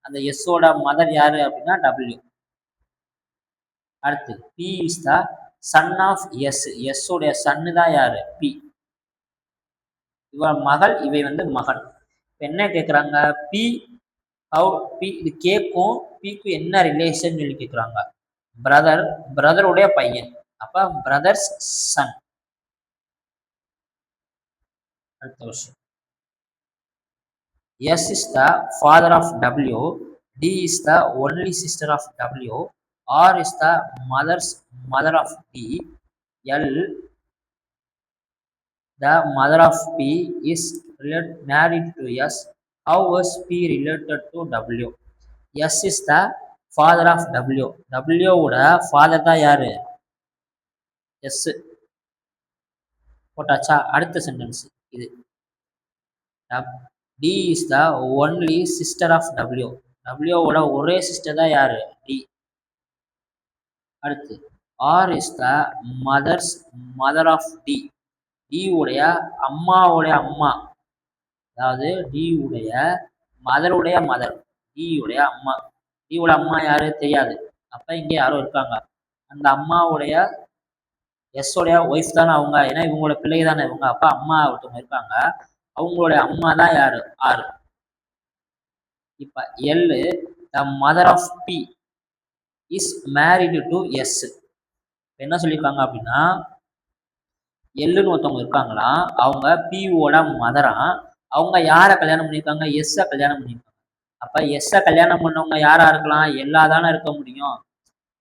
A: அந்த S ஓட மதர் யாரு அப்படின்னா W. அடுத்து P is the son of S. S உடைய சன்னு தான் யாரு P. இவ மகள், இவை வந்து மகன். என்ன கேட்குறாங்க? P ஹவு P இது கேக்கும் Pக்கு என்ன ரிலேஷன் சொல்லி கேட்குறாங்க. பிரதர், பிரதருடைய பையன். அப்ப பிரதர்ஸ் சன். அடுத்த விஷயம், S is the father of W, D is the only sister of W, R is the mother of D, L the mother of P is married to S. How was P related to W? S is the father of W. W ஓட father தான் யாரு S. போட்டாச்சா? அடுத்த sentence இது. D is the only sister of W. W ஓட ஒரே sister தான் யாரு D. அடுத்து R is the mother of D. D உடைய அம்மாவுடைய அம்மா, அதாவது D உடைய மதருடைய மதர், D உடைய அம்மா. D உடைய அம்மா யாரு தெரியாது, அப்ப இங்க யாரோ இருக்காங்க, அந்த அம்மாவுடைய S உடைய ஒய்ஃப் தானே அவங்க, ஏன்னா இவங்களோட பிள்ளை தானே இவங்க. அப்ப அம்மா ஒருத்தவங்க இருக்காங்க, அவங்களுடைய அம்மா தான் யாரு R. இப்ப L the mother of P is married to S. என்ன சொல்லியிருக்காங்க அப்படின்னா எல்லுன்னு ஒருத்தவங்க இருக்காங்களா, அவங்க பிஓட மதரா, அவங்க யாரை கல்யாணம் பண்ணியிருக்காங்க எஸ்ஸை கல்யாணம் பண்ணியிருக்காங்க. அப்ப எஸ்ஸை கல்யாணம் பண்ணவங்க யாரா இருக்கலாம், எல்லா தானே இருக்க முடியும்,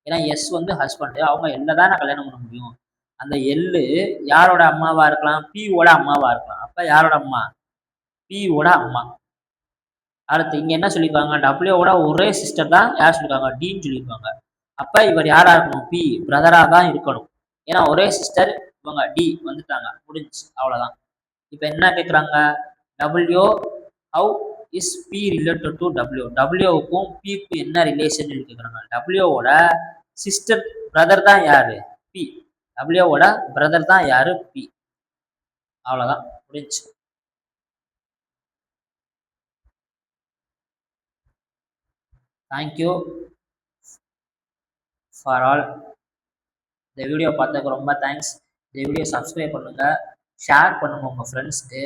A: ஏன்னா எஸ் வந்து ஹஸ்பண்ட், அவங்க எல்லா தானே கல்யாணம் பண்ண முடியும். அந்த எள்ளு யாரோட அம்மாவா இருக்கலாம், பிஓட அம்மாவா இருக்கலாம். அப்ப யாரோட அம்மா பிஓட அம்மா. அடுத்து இங்க என்ன சொல்லியிருக்காங்க, டபிள்யூட ஒரே சிஸ்டர் தான் யார் சொல்லியிருக்காங்க டின்னு சொல்லியிருக்காங்க. அப்ப இவர் யாரா இருக்கணும் பி பிரதரா தான் இருக்கணும், ஏன்னா ஒரே சிஸ்டர் இவங்க டி வந்துட்டாங்க, முடிஞ்சு அவ்வளவுதான். இப்ப என்ன கேட்குறாங்க, W how is B related to W. டபிள்யூவுக்கும் பிக்கும் என்ன ரிலேஷன் கேட்குறாங்க. டபிள்யூவோட சிஸ்டர் பிரதர் தான் யாரு பி. டபிள்யூவோட பிரதர் தான் யாரு பி. அவ்வளவுதான், முடிஞ்சு. Thank you for all. இந்த வீடியோ பார்த்ததுக்கு ரொம்ப தேங்க்ஸ். இந்த வீடியோ சப்ஸ்கிரைப் பண்ணுங்கள், ஷேர் பண்ணுங்கள் உங்கள் ஃப்ரெண்ட்ஸ்க்கு.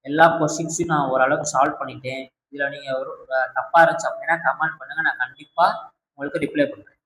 A: எல்லா கொஸ்டின்ஸையும் நான் ஓரளவுக்கு சால்வ் பண்ணிட்டேன். இதில் நீங்கள் ஒரு தப்பாக இருந்துச்சு அப்படின்னா கமெண்ட் பண்ணுங்கள், நான் கண்டிப்பாக உங்களுக்கு ரிப்ளை பண்ணுறேன்.